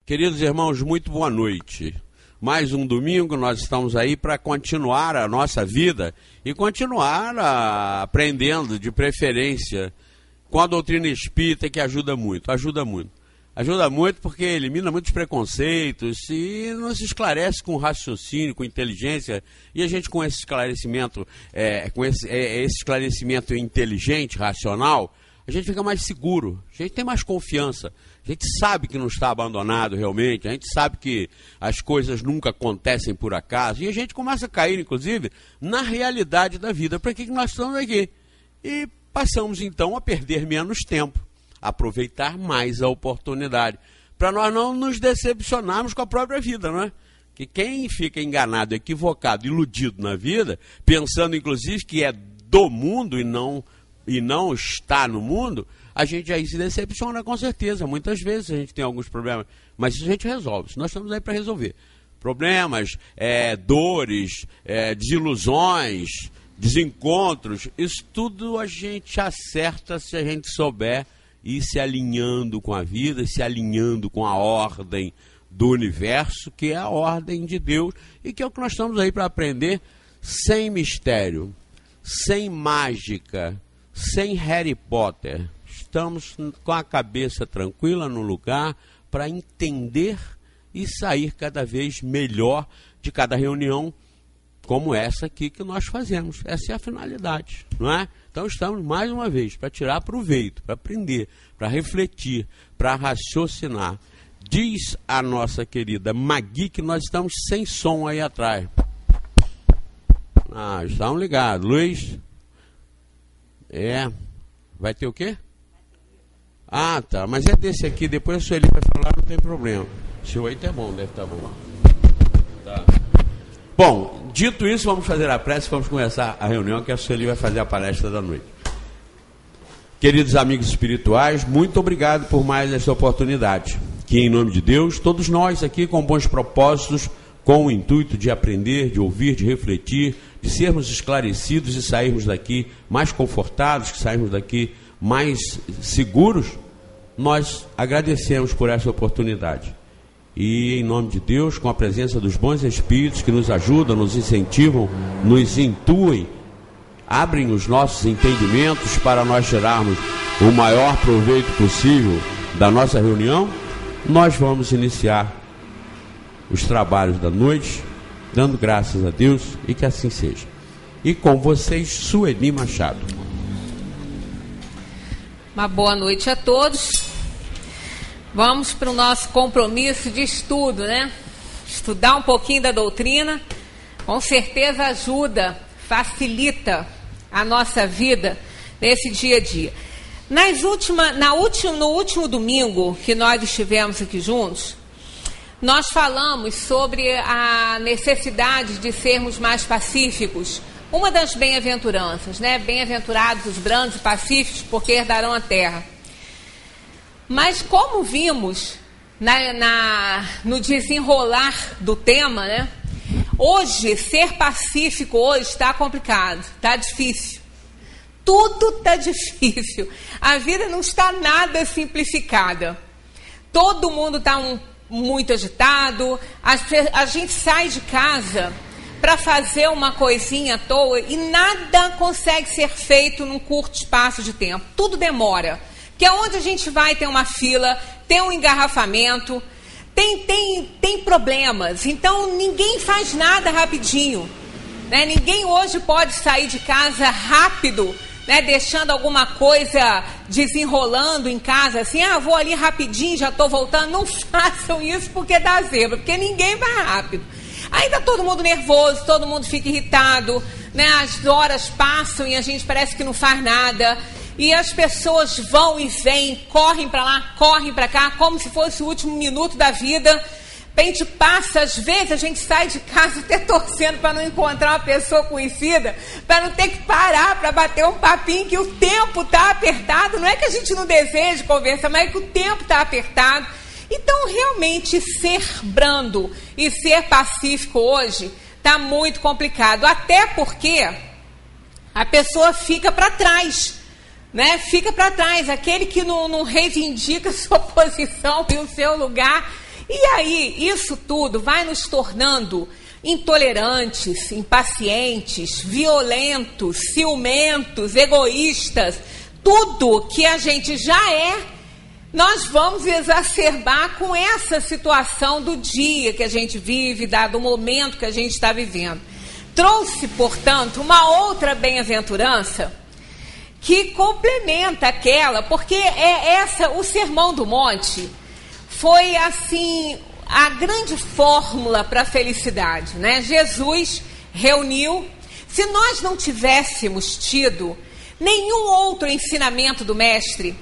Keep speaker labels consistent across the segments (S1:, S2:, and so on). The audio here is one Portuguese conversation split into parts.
S1: Queridos irmãos, muito boa noite. Mais um domingo, nós estamos aí para continuar a nossa vida e continuar aprendendo, de preferência, com a doutrina espírita, que ajuda muito. Ajuda muito porque elimina muitos preconceitos e nos esclarece com raciocínio, com inteligência. E a gente, com esse esclarecimento, esse esclarecimento inteligente, racional, a gente fica mais seguro, a gente tem mais confiança. A gente sabe que não está abandonado realmente, a gente sabe que as coisas nunca acontecem por acaso, e a gente começa a cair, inclusive, na realidade da vida. Para que nós estamos aqui? E passamos, então, a perder menos tempo, aproveitar mais a oportunidade, para nós não nos decepcionarmos com a própria vida, não é? Que quem fica enganado, equivocado, iludido na vida, pensando, inclusive, que é do mundo e não está no mundo, a gente aí se decepciona com certeza. Muitas vezes a gente tem alguns problemas, mas isso a gente resolve. Nós estamos aí para resolver. Problemas, dores, desilusões, desencontros, isso tudo a gente acerta se a gente souber ir se alinhando com a vida, se alinhando com a ordem do universo, que é a ordem de Deus, e que é o que nós estamos aí para aprender, sem mistério, sem mágica, sem Harry Potter. Estamos com a cabeça tranquila no lugar para entender e sair cada vez melhor de cada reunião como essa aqui que nós fazemos. Essa é a finalidade, não é? Então estamos mais uma vez para tirar proveito, para aprender, para refletir, para raciocinar. Diz a nossa querida Magui que nós estamos sem som aí atrás. Estão ligados. Luiz? Vai ter o quê? Tá, mas é desse aqui, depois a Sueli vai falar, não tem problema. Se o 8 é bom, deve estar bom. Tá. Bom, dito isso, vamos fazer a prece, vamos começar a reunião, que a Sueli vai fazer a palestra da noite. Queridos amigos espirituais, muito obrigado por mais essa oportunidade. Que em nome de Deus, todos nós aqui com bons propósitos, com o intuito de aprender, de ouvir, de refletir, de sermos esclarecidos e sairmos daqui mais confortados, que sairmos daqui mais seguros, nós agradecemos por essa oportunidade. E em nome de Deus, com a presença dos bons espíritos que nos ajudam, nos incentivam, nos intuem, abrem os nossos entendimentos para nós tirarmos o maior proveito possível da nossa reunião, nós vamos iniciar os trabalhos da noite, dando graças a Deus, e que assim seja. E com vocês, Sueli Machado.
S2: Uma boa noite a todos. Vamos para o nosso compromisso de estudo, né? Estudar um pouquinho da doutrina, com certeza ajuda, facilita a nossa vida nesse dia a dia. No último domingo que nós estivemos aqui juntos, nós falamos sobre a necessidade de sermos mais pacíficos. Uma das bem-aventuranças, né? Bem-aventurados os brandos e pacíficos, porque herdarão a terra. Mas como vimos no desenrolar do tema, né? Hoje, ser pacífico hoje está complicado, está difícil. Tudo está difícil. A vida não está nada simplificada. Todo mundo está muito agitado. A gente sai de casa para fazer uma coisinha à toa e nada consegue ser feito num curto espaço de tempo. Tudo demora. Que é onde a gente vai ter uma fila, tem um engarrafamento, tem problemas. Então ninguém faz nada rapidinho, né? Ninguém hoje pode sair de casa rápido, né? Deixando alguma coisa desenrolando em casa, assim, vou ali rapidinho, já estou voltando. Não façam isso porque dá zebra, porque ninguém vai rápido. Aí tá todo mundo nervoso, todo mundo fica irritado, né? As horas passam e a gente parece que não faz nada. E as pessoas vão e vêm, correm para lá, correm para cá, como se fosse o último minuto da vida. A gente passa, às vezes a gente sai de casa até torcendo para não encontrar uma pessoa conhecida, para não ter que parar para bater um papinho, que o tempo está apertado. Não é que a gente não deseje conversar, mas é que o tempo está apertado. Então, realmente, ser brando e ser pacífico hoje está muito complicado. Até porque a pessoa fica para trás, né? Fica para trás. Aquele que não reivindica sua posição e o seu lugar E aí, isso tudo vai nos tornando intolerantes, impacientes, violentos, ciumentos, egoístas. Tudo que a gente já é, nós vamos exacerbar com essa situação do dia que a gente vive, dado o momento que a gente está vivendo. Trouxe, portanto, uma outra bem-aventurança que complementa aquela, porque o Sermão do Monte foi, assim, a grande fórmula para a felicidade, né? Jesus reuniu. Se nós não tivéssemos tido nenhum outro ensinamento do Mestre,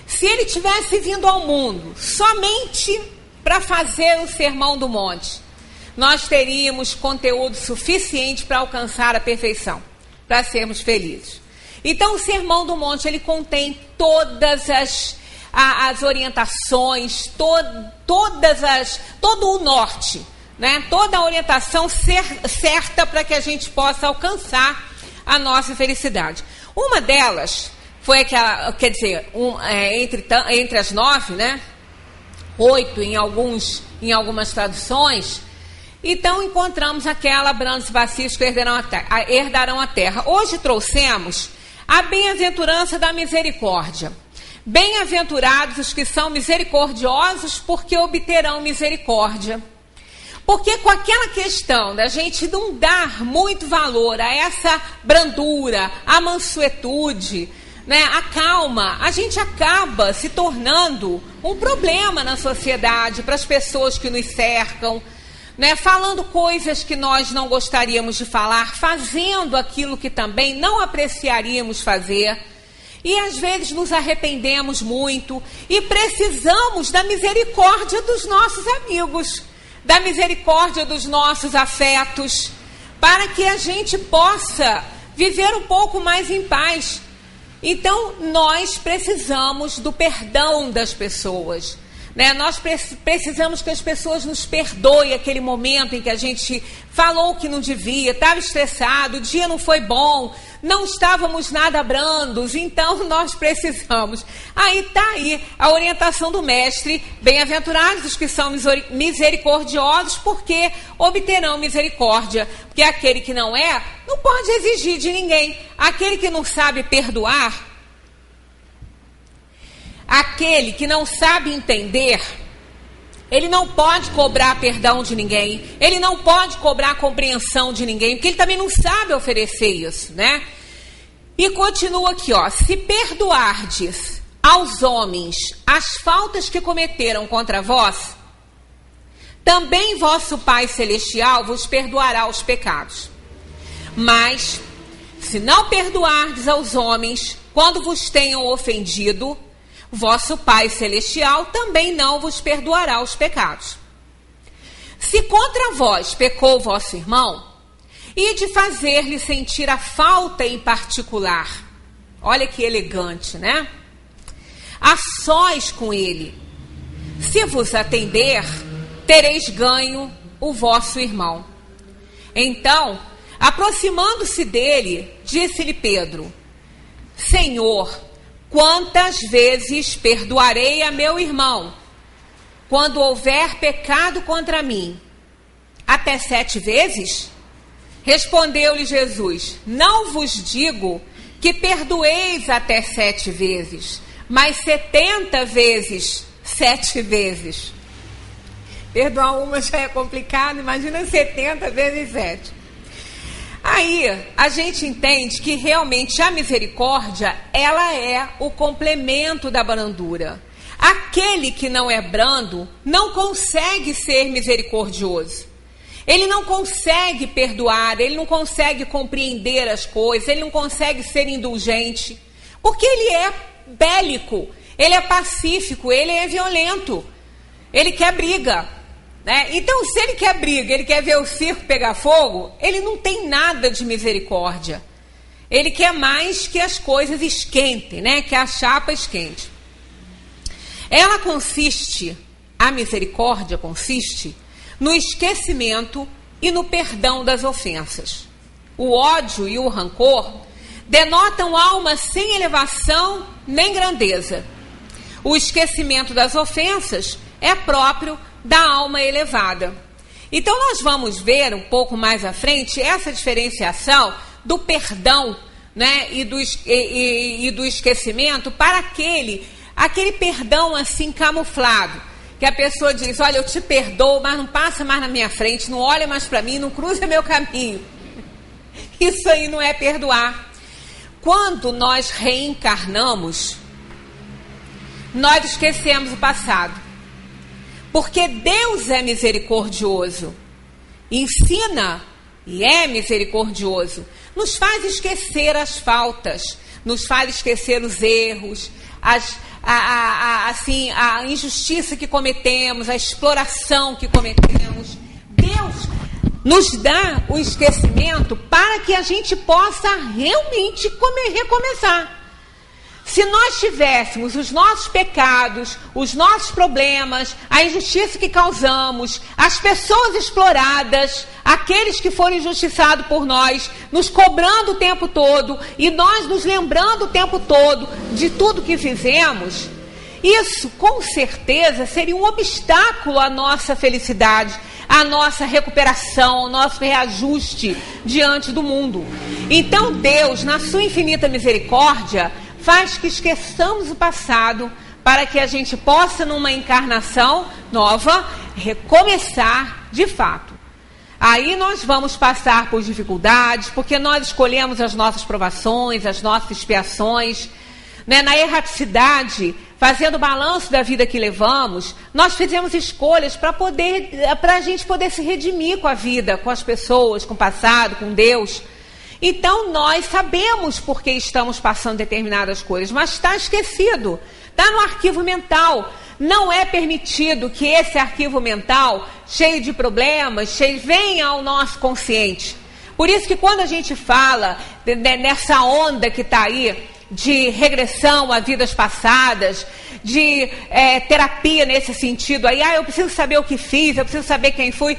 S2: se ele tivesse vindo ao mundo somente para fazer o Sermão do Monte, nós teríamos conteúdo suficiente para alcançar a perfeição, para sermos felizes. Então, o Sermão do Monte, ele contém todas as orientações, todo o norte, né? Toda a orientação certa para que a gente possa alcançar a nossa felicidade. Uma delas foi aquela, quer dizer, entre as 9, né? 8 em algumas traduções. Então encontramos aquela: brandos e pacíficos herdarão a terra. Hoje trouxemos a bem-aventurança da misericórdia. Bem-aventurados os que são misericordiosos, porque obterão misericórdia. Porque com aquela questão da gente não dar muito valor a essa brandura, a mansuetude, né, a calma, a gente acaba se tornando um problema na sociedade, para as pessoas que nos cercam, né, falando coisas que nós não gostaríamos de falar, fazendo aquilo que também não apreciaríamos fazer. E às vezes nos arrependemos muito e precisamos da misericórdia dos nossos amigos, da misericórdia dos nossos afetos, para que a gente possa viver um pouco mais em paz. Então, nós precisamos do perdão das pessoas, né? Nós precisamos que as pessoas nos perdoem aquele momento em que a gente falou que não devia, estava estressado, o dia não foi bom, não estávamos nada brandos, então nós precisamos. Aí está aí a orientação do Mestre: bem-aventurados os que são misericordiosos, porque obterão misericórdia. Porque aquele que não pode exigir de ninguém. Aquele que não sabe perdoar, aquele que não sabe entender, ele não pode cobrar perdão de ninguém, ele não pode cobrar compreensão de ninguém, porque ele também não sabe oferecer isso, né? E continua aqui, ó: se perdoardes aos homens as faltas que cometeram contra vós, também vosso Pai Celestial vos perdoará os pecados. Mas, se não perdoardes aos homens quando vos tenham ofendido, vosso Pai Celestial também não vos perdoará os pecados. Se contra vós pecou vosso irmão, e de fazer-lhe sentir a falta em particular, olha que elegante, né? A sós com ele, se vos atender, tereis ganho o vosso irmão. Então, aproximando-se dele, disse-lhe Pedro: Senhor, quantas vezes perdoarei a meu irmão, quando houver pecado contra mim? Até 7 vezes? Respondeu-lhe Jesus: não vos digo que perdoeis até 7 vezes, mas 70 vezes 7 vezes. Perdoar uma já é complicado, imagina 70 vezes 7. Aí a gente entende que realmente a misericórdia, ela é o complemento da brandura. Aquele que não é brando não consegue ser misericordioso. Ele não consegue perdoar, ele não consegue compreender as coisas, ele não consegue ser indulgente, porque ele é bélico, ele é pacífico, ele é violento, ele quer briga, né? Então, se ele quer briga, ele quer ver o circo pegar fogo, ele não tem nada de misericórdia. Ele quer mais que as coisas esquentem, né? Que a chapa esquente. A misericórdia consiste no esquecimento e no perdão das ofensas. O ódio e o rancor denotam almas sem elevação nem grandeza. O esquecimento das ofensas é próprio da alma elevada. Então nós vamos ver um pouco mais à frente essa diferenciação do perdão, né, e do esquecimento para aquele perdão assim camuflado, que a pessoa diz: olha, eu te perdoo, mas não passa mais na minha frente, não olha mais para mim, não cruza meu caminho. Isso aí não é perdoar. Quando nós reencarnamos, nós esquecemos o passado, porque Deus é misericordioso, ensina e é misericordioso, nos faz esquecer as faltas, nos faz esquecer os erros, a injustiça que cometemos, a exploração que cometemos. Deus nos dá o esquecimento para que a gente possa realmente recomeçar. Se nós tivéssemos os nossos pecados, os nossos problemas, a injustiça que causamos, as pessoas exploradas, aqueles que foram injustiçados por nós, nos cobrando o tempo todo e nós nos lembrando o tempo todo de tudo que fizemos, isso com certeza seria um obstáculo à nossa felicidade, à nossa recuperação, ao nosso reajuste diante do mundo. Então Deus, na sua infinita misericórdia, faz que esqueçamos o passado para que a gente possa, numa encarnação nova, recomeçar de fato. Aí nós vamos passar por dificuldades, porque nós escolhemos as nossas provações, as nossas expiações, né? Na erraticidade, fazendo o balanço da vida que levamos, nós fizemos escolhas para a gente poder se redimir com a vida, com as pessoas, com o passado, com Deus. Então nós sabemos por que estamos passando determinadas coisas, mas está esquecido, está no arquivo mental. Não é permitido que esse arquivo mental, cheio de problemas, venha ao nosso consciente. Por isso que quando a gente fala nessa onda que está aí, de regressão a vidas passadas, de terapia nesse sentido, aí, eu preciso saber o que fiz, eu preciso saber quem fui.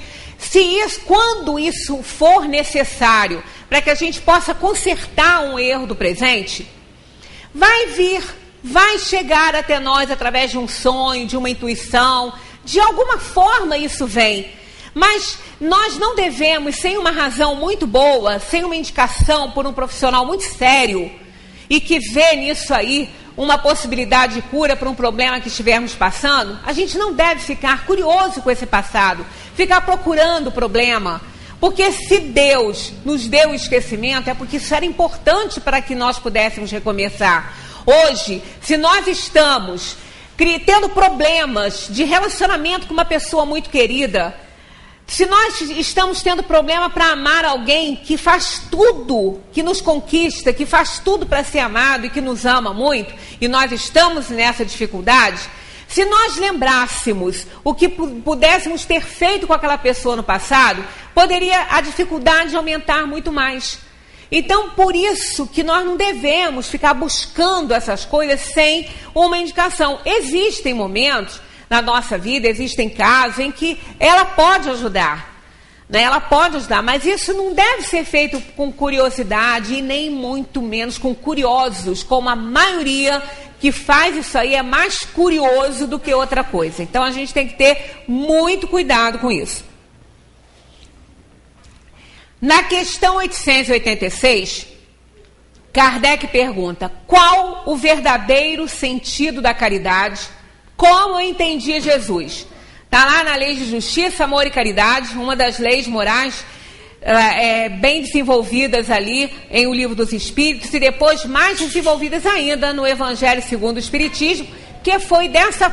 S2: Quando isso for necessário para que a gente possa consertar um erro do presente, vai chegar até nós através de um sonho, de uma intuição, de alguma forma isso vem. Mas nós não devemos, sem uma razão muito boa, sem uma indicação por um profissional muito sério, e que vê nisso aí uma possibilidade de cura para um problema que estivermos passando, a gente não deve ficar curioso com esse passado, ficar procurando o problema, porque se Deus nos deu o esquecimento, é porque isso era importante para que nós pudéssemos recomeçar. Hoje, se nós estamos tendo problemas de relacionamento com uma pessoa muito querida, se nós estamos tendo problema para amar alguém que faz tudo, que nos conquista, que faz tudo para ser amado e que nos ama muito, e nós estamos nessa dificuldade, se nós lembrássemos o que pudéssemos ter feito com aquela pessoa no passado, poderia a dificuldade aumentar muito mais. Então, por isso que nós não devemos ficar buscando essas coisas sem uma indicação. Existem momentos na nossa vida, existem casos em que ela pode ajudar, né? Ela pode ajudar, mas isso não deve ser feito com curiosidade e nem muito menos com curiosos, como a maioria que faz isso aí é mais curioso do que outra coisa. Então a gente tem que ter muito cuidado com isso. Na questão 886, Kardec pergunta: qual o verdadeiro sentido da caridade? Como eu entendi Jesus? Está lá na Lei de Justiça, Amor e Caridade, uma das leis morais bem desenvolvidas ali em O Livro dos Espíritos, e depois mais desenvolvidas ainda no Evangelho segundo o Espiritismo, que foi dessa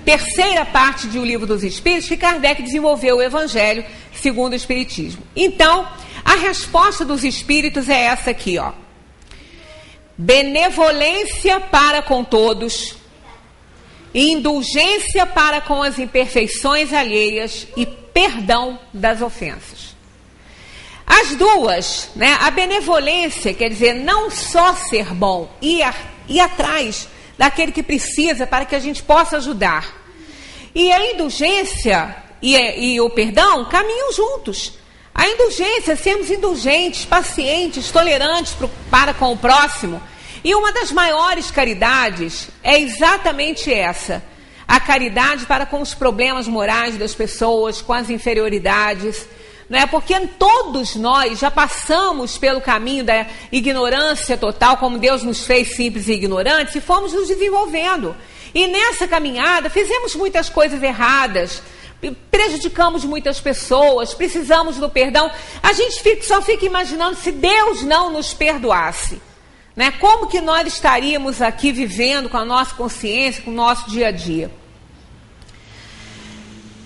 S2: terceira parte de O Livro dos Espíritos que Kardec desenvolveu o Evangelho segundo o Espiritismo. Então, a resposta dos Espíritos é essa aqui, ó: benevolência para com todos, indulgência para com as imperfeições alheias e perdão das ofensas. As duas, né? A benevolência quer dizer não só ser bom, ir atrás daquele que precisa para que a gente possa ajudar. E a indulgência e o perdão caminham juntos. A indulgência, sermos indulgentes, pacientes, tolerantes para com o próximo. E uma das maiores caridades é exatamente essa: a caridade para com os problemas morais das pessoas, com as inferioridades, não é? Porque todos nós já passamos pelo caminho da ignorância total, como Deus nos fez simples e ignorantes, e fomos nos desenvolvendo. E nessa caminhada fizemos muitas coisas erradas, prejudicamos muitas pessoas, precisamos do perdão. A gente só fica imaginando se Deus não nos perdoasse, né? Como que nós estaríamos aqui vivendo com a nossa consciência, com o nosso dia a dia?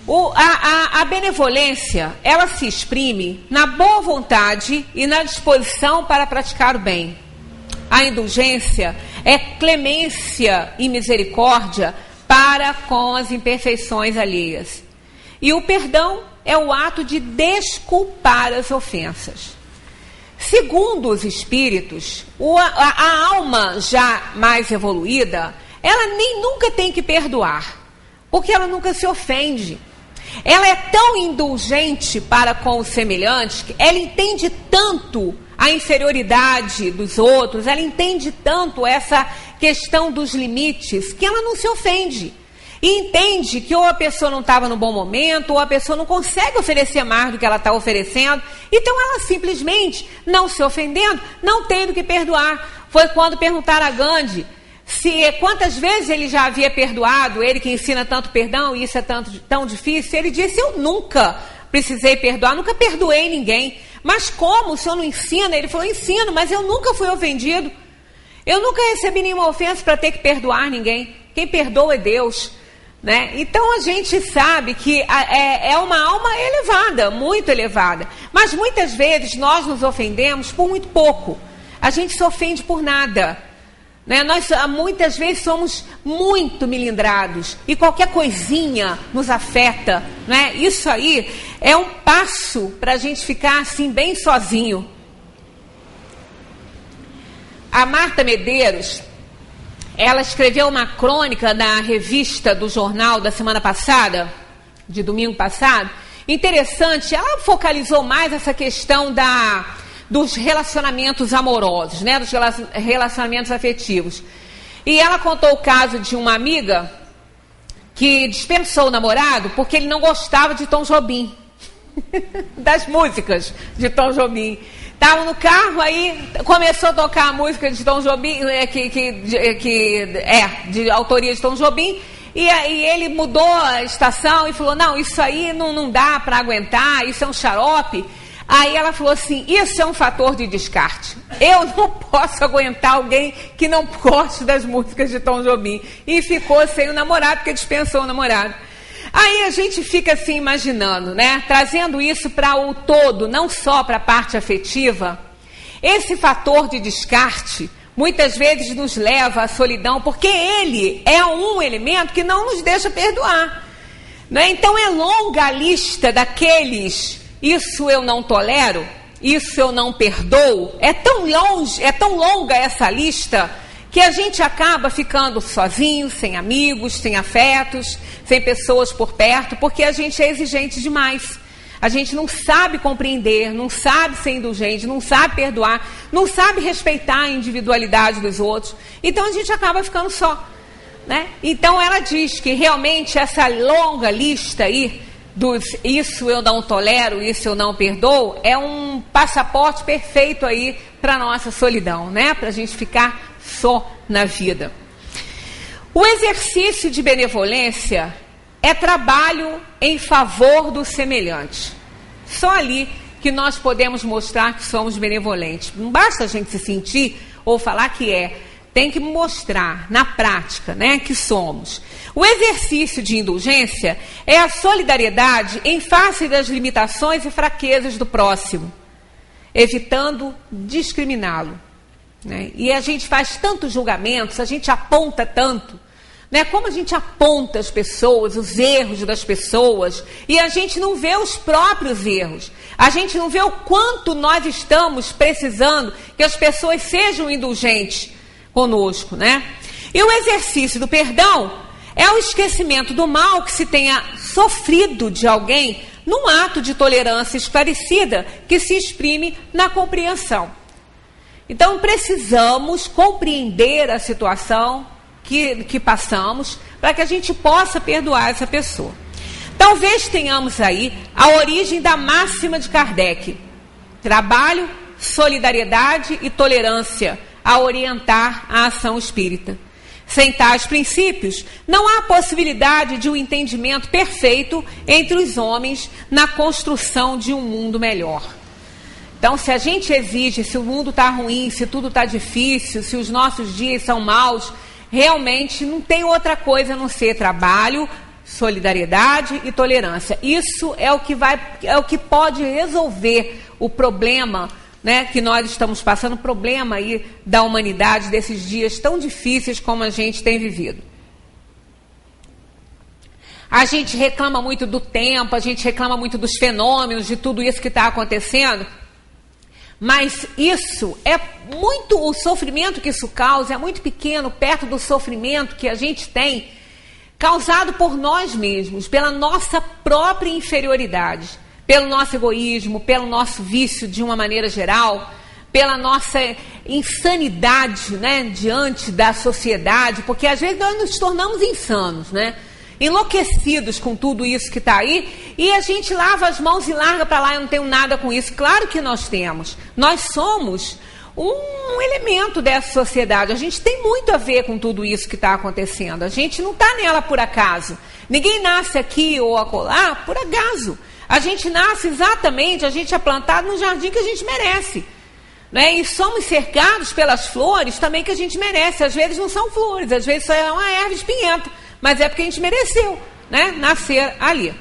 S2: A benevolência, ela se exprime na boa vontade e na disposição para praticar o bem. A indulgência é clemência e misericórdia para com as imperfeições alheias. E o perdão é o ato de desculpar as ofensas. Segundo os espíritos, a alma já mais evoluída, ela nem nunca tem que perdoar, porque ela nunca se ofende. Ela é tão indulgente para com os semelhantes, que ela entende tanto a inferioridade dos outros, ela entende tanto essa questão dos limites, que ela não se ofende. E entende que ou a pessoa não estava no bom momento, ou a pessoa não consegue oferecer mais do que ela está oferecendo. Então ela simplesmente, não se ofendendo, não tem do que perdoar. Foi quando perguntaram a Gandhi quantas vezes ele já havia perdoado, ele que ensina tanto perdão, e isso é tão difícil. Ele disse: eu nunca precisei perdoar, nunca perdoei ninguém. Mas como? O senhor não ensina? Ele falou: ensino, mas eu nunca fui ofendido. Eu nunca recebi nenhuma ofensa para ter que perdoar ninguém. Quem perdoa é Deus, né? Então a gente sabe que é uma alma elevada, muito elevada. Mas muitas vezes nós nos ofendemos por muito pouco. A gente se ofende por nada, né? Nós muitas vezes somos muito melindrados e qualquer coisinha nos afeta, né? Isso aí é um passo para a gente ficar assim bem sozinho. A Marta Medeiros, ela escreveu uma crônica na revista do jornal da semana passada, de domingo passado, interessante. Ela focalizou mais essa questão dos relacionamentos amorosos, né, dos relacionamentos afetivos. E ela contou o caso de uma amiga que dispensou o namorado porque ele não gostava de Tom Jobim, das músicas de Tom Jobim. Estavam no carro, aí começou a tocar a música de Tom Jobim, de autoria de Tom Jobim, e aí ele mudou a estação e falou: não, isso aí não dá para aguentar, isso é um xarope. Aí ela falou assim: isso é um fator de descarte. Eu não posso aguentar alguém que não goste das músicas de Tom Jobim. E ficou sem o namorado, porque dispensou o namorado. Aí a gente fica assim imaginando, né? Trazendo isso para o todo, não só para a parte afetiva. Esse fator de descarte muitas vezes nos leva à solidão, porque ele é um elemento que não nos deixa perdoar, né? Então é longa a lista daqueles: isso eu não tolero, isso eu não perdoo. É tão longa essa lista, que a gente acaba ficando sozinho, sem amigos, sem afetos, sem pessoas por perto, porque a gente é exigente demais. A gente não sabe compreender, não sabe ser indulgente, não sabe perdoar, não sabe respeitar a individualidade dos outros. Então a gente acaba ficando só, né? Então ela diz que realmente essa longa lista aí, dos isso eu não tolero, isso eu não perdoo, é um passaporte perfeito aí para a nossa solidão, né? Para a gente ficar só na vida. O exercício de benevolência é trabalho em favor do semelhante. Só ali que nós podemos mostrar que somos benevolentes. Não basta a gente se sentir ou falar que é. Tem que mostrar na prática, né, que somos. O exercício de indulgência é a solidariedade em face das limitações e fraquezas do próximo, evitando discriminá-lo, né? E a gente faz tantos julgamentos, a gente aponta tanto, né? Como a gente aponta as pessoas, os erros das pessoas, e a gente não vê os próprios erros. A gente não vê o quanto nós estamos precisando que as pessoas sejam indulgentes conosco, né? E o exercício do perdão é o esquecimento do mal que se tenha sofrido de alguém num ato de tolerância esclarecida que se exprime na compreensão. Então precisamos compreender a situação, que passamos, para que a gente possa perdoar essa pessoa. Talvez tenhamos aí a origem da máxima de Kardec: trabalho, solidariedade e tolerância a orientar a ação espírita. Sem tais princípios, não há possibilidade de um entendimento perfeito entre os homens na construção de um mundo melhor. Então, se a gente exige, se o mundo está ruim, se tudo está difícil, se os nossos dias são maus, realmente não tem outra coisa a não ser trabalho, solidariedade e tolerância. Isso é o que pode resolver o problema, né, que nós estamos passando, o problema aí da humanidade, desses dias tão difíceis como a gente tem vivido. A gente reclama muito do tempo, a gente reclama muito dos fenômenos, de tudo isso que está acontecendo, mas isso é muito, o sofrimento que isso causa é muito pequeno perto do sofrimento que a gente tem causado por nós mesmos, pela nossa própria inferioridade, pelo nosso egoísmo, pelo nosso vício de uma maneira geral, pela nossa insanidade, né, diante da sociedade, porque às vezes nós nos tornamos insanos, né, enlouquecidos com tudo isso que está aí, e a gente lava as mãos e larga para lá, eu não tenho nada com isso. Claro que nós temos, nós somos um elemento dessa sociedade, a gente tem muito a ver com tudo isso que está acontecendo, a gente não está nela por acaso, ninguém nasce aqui ou acolá por acaso. A gente nasce exatamente, a gente é plantado no jardim que a gente merece, né? E somos cercados pelas flores também que a gente merece. Às vezes não são flores, às vezes só é uma erva espinhenta, mas é porque a gente mereceu, né, nascer ali.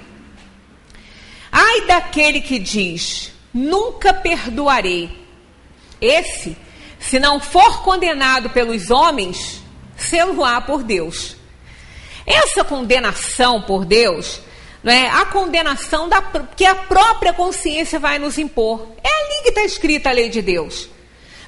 S2: Ai daquele que diz, nunca perdoarei. Esse, se não for condenado pelos homens, sê-lo-á por Deus. Essa condenação por Deus, né, a condenação que a própria consciência vai nos impor. É ali que está escrita a lei de Deus.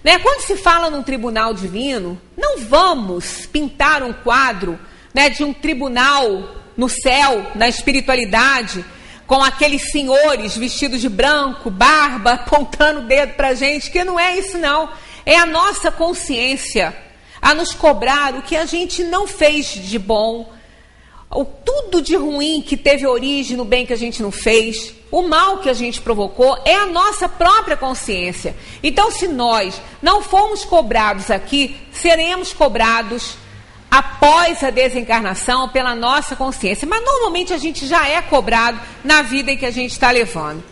S2: Né? Quando se fala num tribunal divino, não vamos pintar um quadro, né, de um tribunal no céu, na espiritualidade, com aqueles senhores vestidos de branco, barba, apontando o dedo para a gente, que não é isso não. É a nossa consciência a nos cobrar o que a gente não fez de bom, tudo de ruim que teve origem no bem que a gente não fez, o mal que a gente provocou, é a nossa própria consciência. Então, se nós não formos cobrados aqui, seremos cobrados após a desencarnação pela nossa consciência. Mas normalmente a gente já é cobrado na vida em que a gente está levando.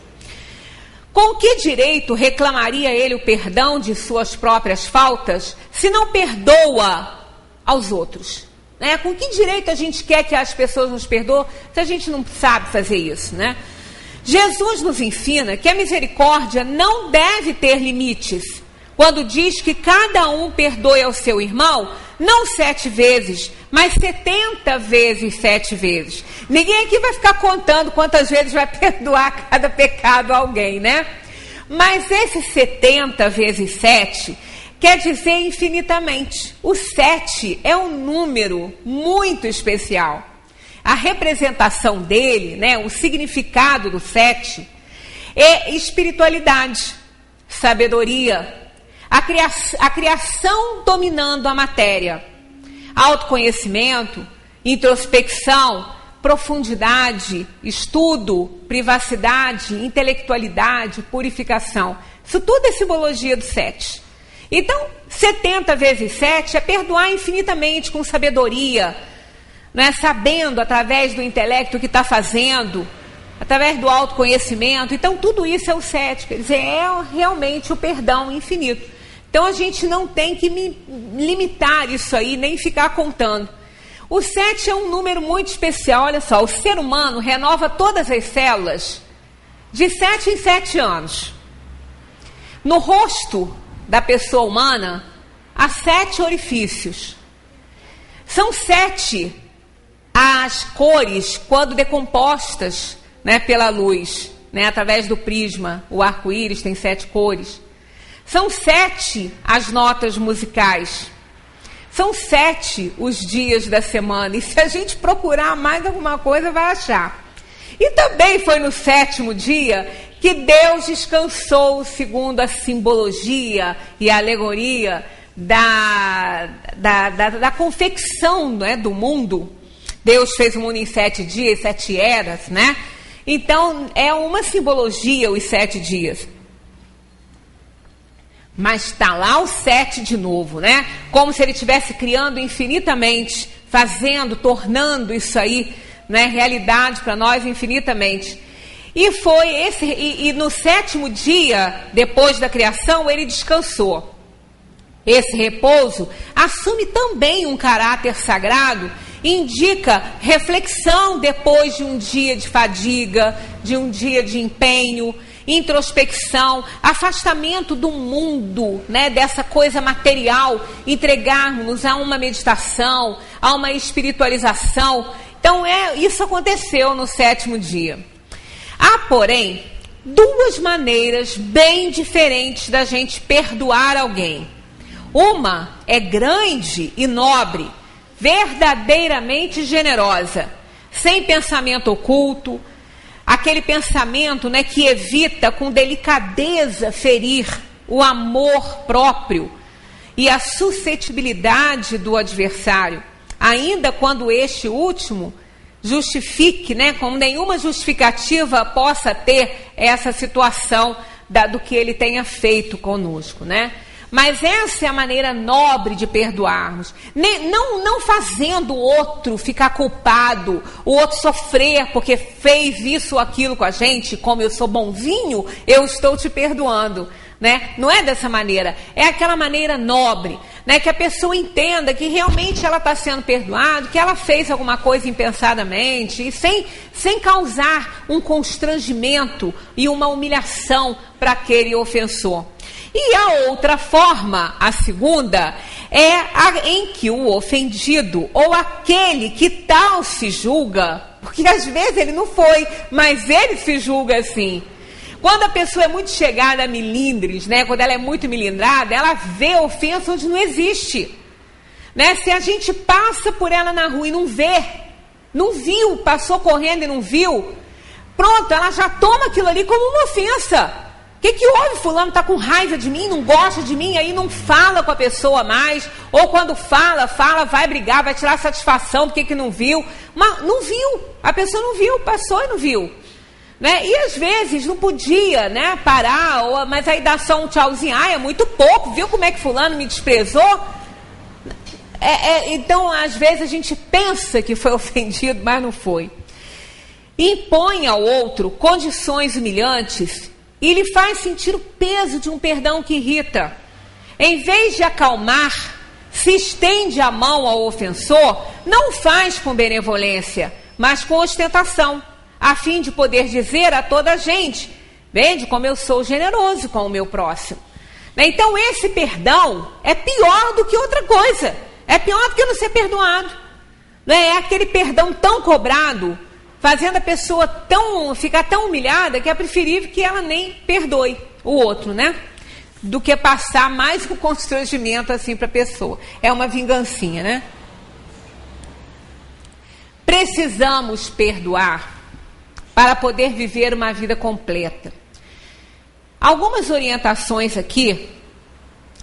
S2: Com que direito reclamaria ele o perdão de suas próprias faltas se não perdoa aos outros? Né? Com que direito a gente quer que as pessoas nos perdoem se a gente não sabe fazer isso, né? Jesus nos ensina que a misericórdia não deve ter limites. Quando diz que cada um perdoe ao seu irmão, não 7 vezes, mas 70 vezes 7 vezes. Ninguém aqui vai ficar contando quantas vezes vai perdoar cada pecado a alguém, né? Mas esse 70 vezes 7... quer dizer infinitamente. O 7 é um número muito especial. A representação dele, né, o significado do 7 é espiritualidade, sabedoria, a criação dominando a matéria, autoconhecimento, introspecção, profundidade, estudo, privacidade, intelectualidade, purificação. Isso tudo é simbologia do 7. Então, 70 vezes 7 é perdoar infinitamente com sabedoria, né? Sabendo através do intelecto o que está fazendo, através do autoconhecimento. Então, tudo isso é o 7, quer dizer, é realmente o perdão infinito. Então, a gente não tem que limitar isso aí, nem ficar contando. O 7 é um número muito especial, olha só, o ser humano renova todas as células de 7 em 7 anos. No rosto da pessoa humana, há 7 orifícios. São 7 as cores, quando decompostas, né, pela luz, né, através do prisma. O arco-íris tem 7 cores. São 7 as notas musicais. São 7 os dias da semana. E se a gente procurar mais alguma coisa, vai achar. E também foi no 7º dia que Deus descansou segundo a simbologia e a alegoria, da confecção, né, do mundo. Deus fez o mundo em 7 dias, 7 eras, né? Então, é uma simbologia os 7 dias. Mas está lá o 7 de novo, né? Como se ele estivesse criando infinitamente, fazendo, tornando isso aí, né, realidade para nós infinitamente. E foi esse, e no 7º dia, depois da criação, ele descansou. Esse repouso assume também um caráter sagrado, indica reflexão depois de um dia de fadiga, de um dia de empenho, introspecção, afastamento do mundo, né, dessa coisa material, entregarmos a uma meditação, a uma espiritualização. Então, isso aconteceu no 7º dia. Há, porém, 2 maneiras bem diferentes da gente perdoar alguém. Uma é grande e nobre, verdadeiramente generosa, sem pensamento oculto, aquele pensamento, né, que evita com delicadeza ferir o amor próprio e a suscetibilidade do adversário, ainda quando este último justifique, né, como nenhuma justificativa possa ter essa situação do que ele tenha feito conosco, né? Mas essa é a maneira nobre de perdoarmos. Não fazendo o outro ficar culpado, o outro sofrer porque fez isso ou aquilo com a gente, como eu sou bonzinho, eu estou te perdoando, né? Não é dessa maneira, é aquela maneira nobre, né? Que a pessoa entenda que realmente ela está sendo perdoada, que ela fez alguma coisa impensadamente, e sem causar um constrangimento e uma humilhação para aquele ofensor. E a outra forma, a segunda, é a em que o ofendido ou aquele que tal se julga, porque às vezes ele não foi, mas ele se julga assim. Quando a pessoa é muito chegada a milindres, né, quando ela é muito milindrada, ela vê a ofensa onde não existe. Né? Se a gente passa por ela na rua e não vê, não viu, passou correndo e não viu, pronto, ela já toma aquilo ali como uma ofensa. O que houve? Fulano está com raiva de mim, não gosta de mim, aí não fala com a pessoa mais, ou quando fala, vai brigar, vai tirar satisfação porque que não viu. Mas não viu, a pessoa não viu, passou e não viu. Né? E às vezes não podia, né, parar, mas aí dá só um tchauzinho, é muito pouco, viu como é que fulano me desprezou? Então, às vezes a gente pensa que foi ofendido, mas não foi. Impõe ao outro condições humilhantes e lhe faz sentir o peso de um perdão que irrita. Em vez de acalmar, se estende a mão ao ofensor, não faz com benevolência, mas com ostentação, a fim de poder dizer a toda a gente, vede como eu sou generoso com o meu próximo. Então esse perdão é pior do que outra coisa, é pior do que não ser perdoado. É aquele perdão tão cobrado, fazendo a pessoa ficar tão humilhada que é preferível que ela nem perdoe o outro, né? Do que passar mais um constrangimento assim para a pessoa. É uma vingancinha, né? Precisamos perdoar para poder viver uma vida completa. Algumas orientações aqui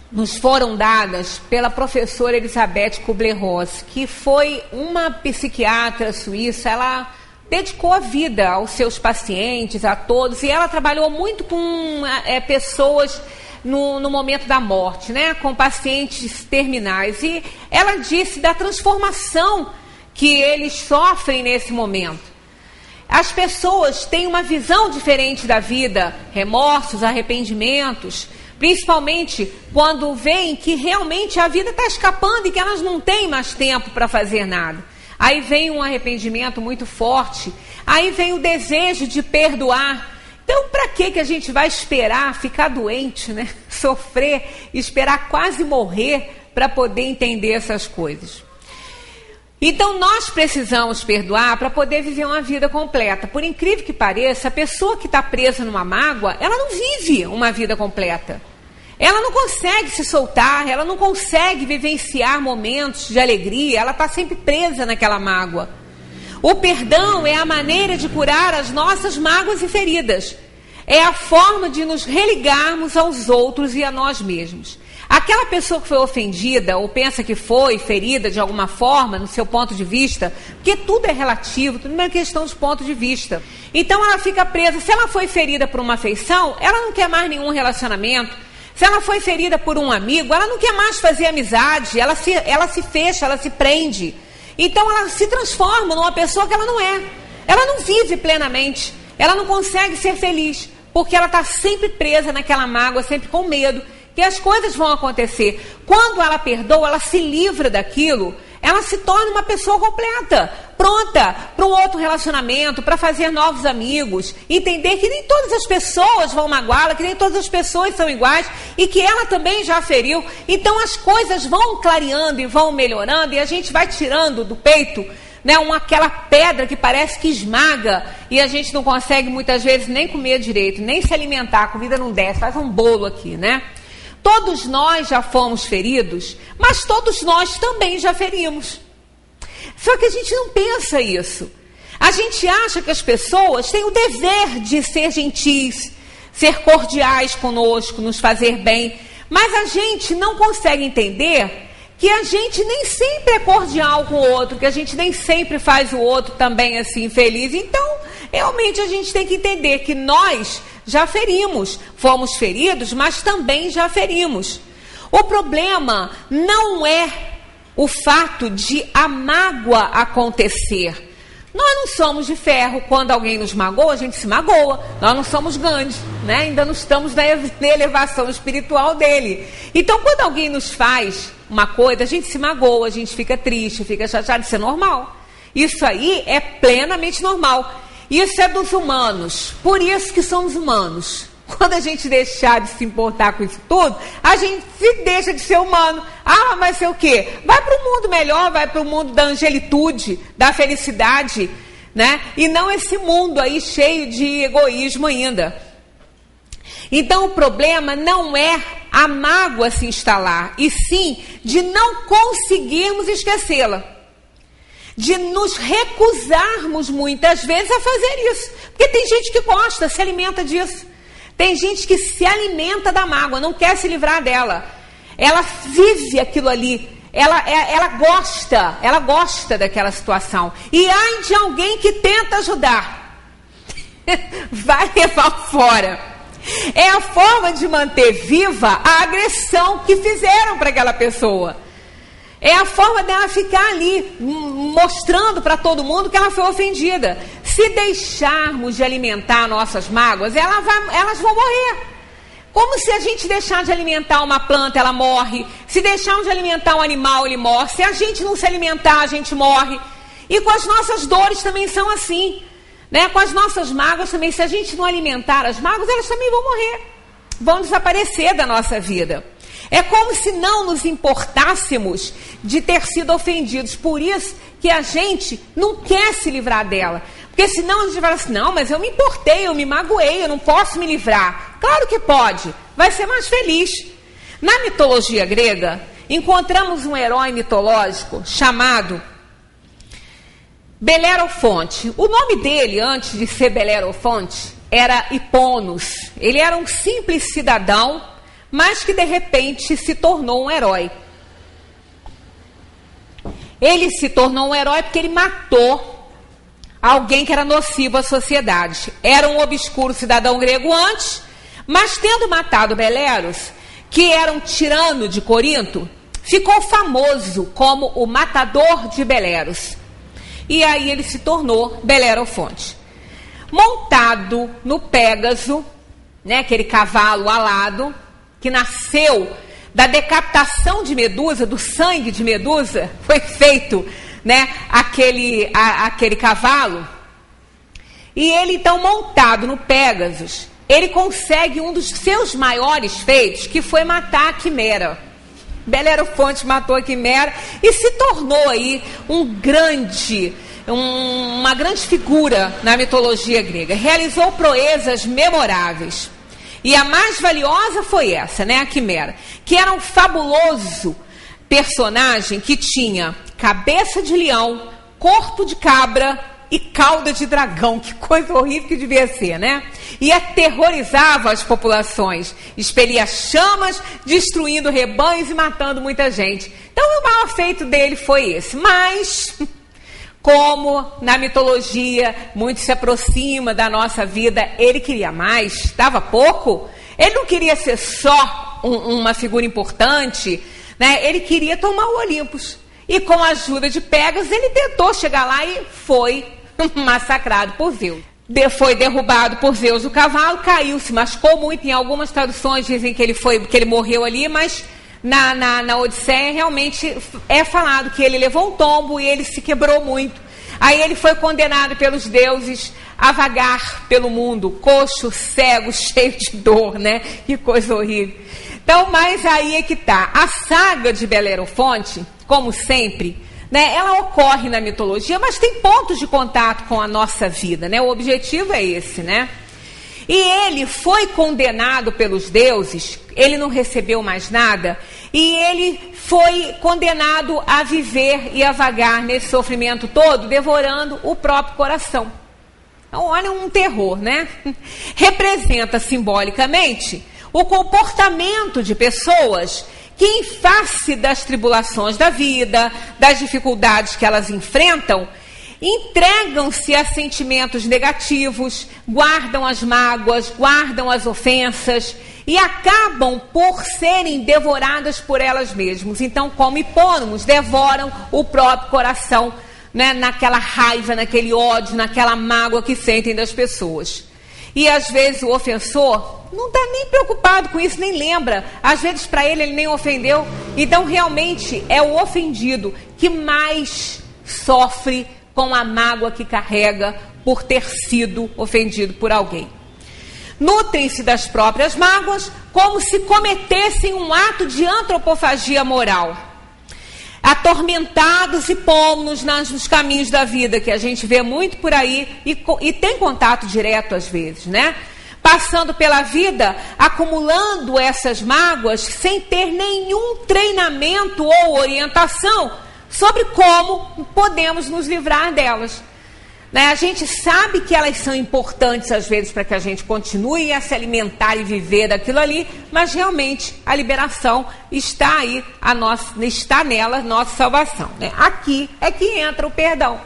S2: nos foram dadas pela professora Elisabeth Kubler-Ross, que foi uma psiquiatra suíça. Ela dedicou a vida aos seus pacientes, a todos, e ela trabalhou muito com pessoas no momento da morte, né, com pacientes terminais, e ela disse da transformação que eles sofrem nesse momento. As pessoas têm uma visão diferente da vida, remorsos, arrependimentos, principalmente quando veem que realmente a vida está escapando e que elas não têm mais tempo para fazer nada. Aí vem um arrependimento muito forte, aí vem o desejo de perdoar. Então, para que a gente vai esperar ficar doente, né? Sofrer, esperar quase morrer para poder entender essas coisas? Então, nós precisamos perdoar para poder viver uma vida completa. Por incrível que pareça, a pessoa que está presa numa mágoa, ela não vive uma vida completa. Ela não consegue se soltar, ela não consegue vivenciar momentos de alegria, ela está sempre presa naquela mágoa. O perdão é a maneira de curar as nossas mágoas e feridas. É a forma de nos religarmos aos outros e a nós mesmos. Aquela pessoa que foi ofendida ou pensa que foi ferida de alguma forma, no seu ponto de vista, porque tudo é relativo, tudo é uma questão de ponto de vista. Então ela fica presa. Se ela foi ferida por uma afeição, ela não quer mais nenhum relacionamento. Se ela foi ferida por um amigo, ela não quer mais fazer amizade, ela se fecha, ela se prende. Então ela se transforma numa pessoa que ela não é. Ela não vive plenamente, ela não consegue ser feliz, porque ela está sempre presa naquela mágoa, sempre com medo que as coisas vão acontecer. Quando ela perdoa, ela se livra daquilo, ela se torna uma pessoa completa, pronta para um outro relacionamento, para fazer novos amigos, entender que nem todas as pessoas vão magoá-la, que nem todas as pessoas são iguais e que ela também já feriu. Então as coisas vão clareando e vão melhorando e a gente vai tirando do peito, né, aquela pedra que parece que esmaga e a gente não consegue muitas vezes nem comer direito, nem se alimentar, a comida não desce, faz um bolo aqui, né? Todos nós já fomos feridos, mas todos nós também já ferimos. Só que a gente não pensa isso. A gente acha que as pessoas têm o dever de ser gentis, ser cordiais conosco, nos fazer bem, mas a gente não consegue entender que a gente nem sempre é cordial com o outro, que a gente nem sempre faz o outro também assim feliz. Então, realmente a gente tem que entender que nós já ferimos, fomos feridos, mas também já ferimos. O problema não é o fato de a mágoa acontecer. Nós não somos de ferro. Quando alguém nos magoa, a gente se magoa. Nós não somos Gandhi, né? Ainda não estamos na elevação espiritual dele. Então, quando alguém nos faz uma coisa, a gente se magoa, a gente fica triste, fica chateado. Isso é normal. Isso aí é plenamente normal. Isso é dos humanos. Por isso que somos humanos. Quando a gente deixar de se importar com isso tudo, a gente se deixa de ser humano. Ah, mas ser o quê? Vai para um mundo melhor, vai para o mundo da angelitude, da felicidade, né? E não esse mundo aí cheio de egoísmo ainda. Então o problema não é a mágoa se instalar, e sim de não conseguirmos esquecê-la. De nos recusarmos muitas vezes a fazer isso. Porque tem gente que gosta, se alimenta disso. Tem gente que se alimenta da mágoa, não quer se livrar dela. Ela vive aquilo ali. Ela gosta daquela situação. E ai de alguém que tenta ajudar. Vai levar fora. É a forma de manter viva a agressão que fizeram para aquela pessoa. É a forma dela ficar ali, mostrando para todo mundo que ela foi ofendida. Se deixarmos de alimentar nossas mágoas, elas vão morrer. Como se a gente deixar de alimentar uma planta, ela morre. Se deixarmos de alimentar um animal, ele morre. Se a gente não se alimentar, a gente morre. E com as nossas dores também são assim, né? Com as nossas mágoas também, se a gente não alimentar as mágoas, elas também vão morrer. Vão desaparecer da nossa vida. É como se não nos importássemos de ter sido ofendidos. Por isso que a gente não quer se livrar dela. Porque senão a gente vai assim, não, mas eu me importei, eu me magoei, eu não posso me livrar. Claro que pode, vai ser mais feliz. Na mitologia grega, encontramos um herói mitológico chamado Belerofonte. O nome dele, antes de ser Belerofonte, era Hiponos. Ele era um simples cidadão, mas que de repente se tornou um herói. Ele se tornou um herói porque ele matou alguém que era nocivo à sociedade. Era um obscuro cidadão grego antes, mas tendo matado Beleros, que era um tirano de Corinto, ficou famoso como o matador de Beleros. E aí ele se tornou Belerofonte. Montado no Pégaso, né, aquele cavalo alado, que nasceu da decapitação de Medusa, do sangue de Medusa, foi feito, né, aquele cavalo. E ele, então, montado no Pégasus, ele consegue um dos seus maiores feitos, que foi matar a Quimera. Belerofonte matou a Quimera e se tornou aí uma grande figura na mitologia grega. Realizou proezas memoráveis. E a mais valiosa foi essa, né, a Quimera, que era um fabuloso personagem que tinha cabeça de leão, corpo de cabra e cauda de dragão, que coisa horrível que devia ser, né? E aterrorizava as populações, expelia chamas, destruindo rebanhos e matando muita gente. Então o maior feito dele foi esse. Mas, como na mitologia muito se aproxima da nossa vida, ele queria mais, estava pouco. Ele não queria ser só uma figura importante, né? Ele queria tomar o Olympus. E com a ajuda de Pégaso, ele tentou chegar lá e foi massacrado por Zeus. Foi derrubado por Zeus o cavalo, caiu, se machucou muito. Em algumas traduções dizem que ele morreu ali, mas na Odisseia realmente é falado que ele levou um tombo e ele se quebrou muito. Aí ele foi condenado pelos deuses a vagar pelo mundo, coxo, cego, cheio de dor, né? Que coisa horrível. Então, mas aí é que tá. A saga de Belerofonte, como sempre, né, ela ocorre na mitologia, mas tem pontos de contato com a nossa vida, né? O objetivo é esse, né? E ele foi condenado pelos deuses, ele não recebeu mais nada, e ele foi condenado a viver e a vagar nesse sofrimento todo, devorando o próprio coração. Então, olha, um terror, né? Representa simbolicamente o comportamento de pessoas que, em face das tribulações da vida, das dificuldades que elas enfrentam, entregam-se a sentimentos negativos, guardam as mágoas, guardam as ofensas e acabam por serem devoradas por elas mesmas. Então, como hipônimos, devoram o próprio coração, né, naquela raiva, naquele ódio, naquela mágoa que sentem das pessoas. E às vezes o ofensor não está nem preocupado com isso, nem lembra. Às vezes para ele nem ofendeu. Então realmente é o ofendido que mais sofre com a mágoa que carrega por ter sido ofendido por alguém. Nutrem-se das próprias mágoas como se cometessem um ato de antropofagia moral. Atormentados e pomos nos caminhos da vida, que a gente vê muito por aí e tem contato direto às vezes, né? Passando pela vida, acumulando essas mágoas sem ter nenhum treinamento ou orientação sobre como podemos nos livrar delas. Né? A gente sabe que elas são importantes às vezes para que a gente continue a se alimentar e viver daquilo ali, mas realmente a liberação está aí, está nela nossa salvação. Né? Aqui é que entra o perdão.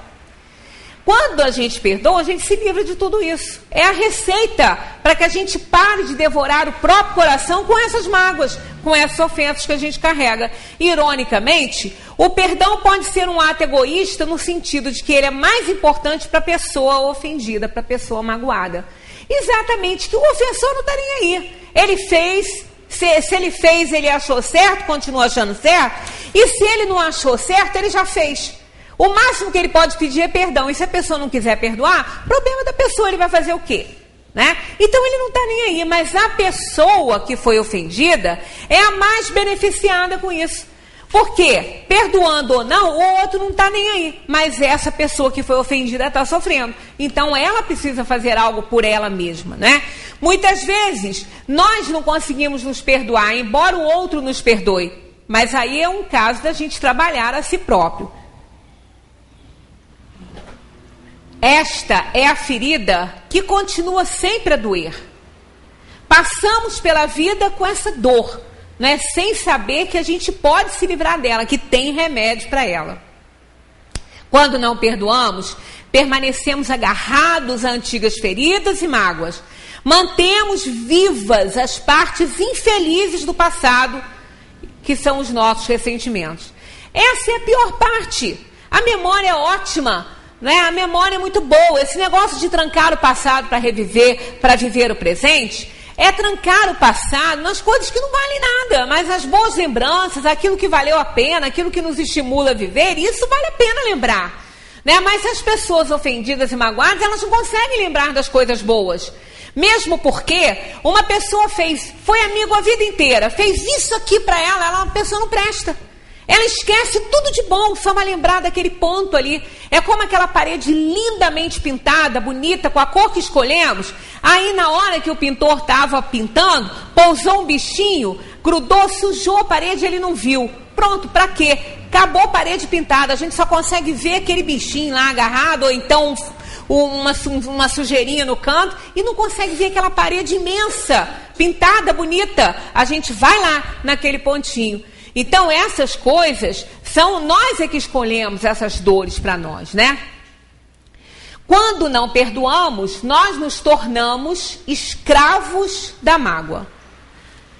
S2: Quando a gente perdoa, a gente se livra de tudo isso. É a receita para que a gente pare de devorar o próprio coração com essas mágoas, com essas ofensas que a gente carrega. Ironicamente, o perdão pode ser um ato egoísta no sentido de que ele é mais importante para a pessoa ofendida, para a pessoa magoada. Exatamente, que o ofensor não está nem aí. Ele fez, se ele fez, ele achou certo, continua achando certo. E se ele não achou certo, ele já fez. O máximo que ele pode pedir é perdão. E se a pessoa não quiser perdoar, problema da pessoa, ele vai fazer o quê? Né? Então ele não está nem aí. Mas a pessoa que foi ofendida é a mais beneficiada com isso. Por quê? Perdoando ou não, o outro não está nem aí. Mas essa pessoa que foi ofendida está sofrendo. Então ela precisa fazer algo por ela mesma, né? Muitas vezes nós não conseguimos nos perdoar, embora o outro nos perdoe. Mas aí é um caso da gente trabalhar a si próprio. Esta é a ferida que continua sempre a doer. Passamos pela vida com essa dor, né, sem saber que a gente pode se livrar dela, que tem remédio para ela. Quando não perdoamos, permanecemos agarrados a antigas feridas e mágoas. Mantemos vivas as partes infelizes do passado, que são os nossos ressentimentos. Essa é a pior parte. A memória é ótima. Né? A memória é muito boa. Esse negócio de trancar o passado para reviver, para viver o presente, é trancar o passado nas coisas que não valem nada, mas as boas lembranças, aquilo que valeu a pena, aquilo que nos estimula a viver, isso vale a pena lembrar. Né? Mas as pessoas ofendidas e magoadas, elas não conseguem lembrar das coisas boas. Mesmo porque uma pessoa foi amigo a vida inteira, fez isso aqui para ela, ela é uma pessoa não presta. Ela esquece tudo de bom, só vai lembrar daquele ponto ali. É como aquela parede lindamente pintada, bonita, com a cor que escolhemos. Aí na hora que o pintor estava pintando, pousou um bichinho, grudou, sujou a parede e ele não viu. Pronto, para quê? acabou a parede pintada, a gente só consegue ver aquele bichinho lá agarrado, ou então uma sujeirinha no canto, e não consegue ver aquela parede imensa, pintada, bonita. A gente vai lá naquele pontinho. Então essas coisas, nós é que escolhemos essas dores para nós, né? Quando não perdoamos, nós nos tornamos escravos da mágoa.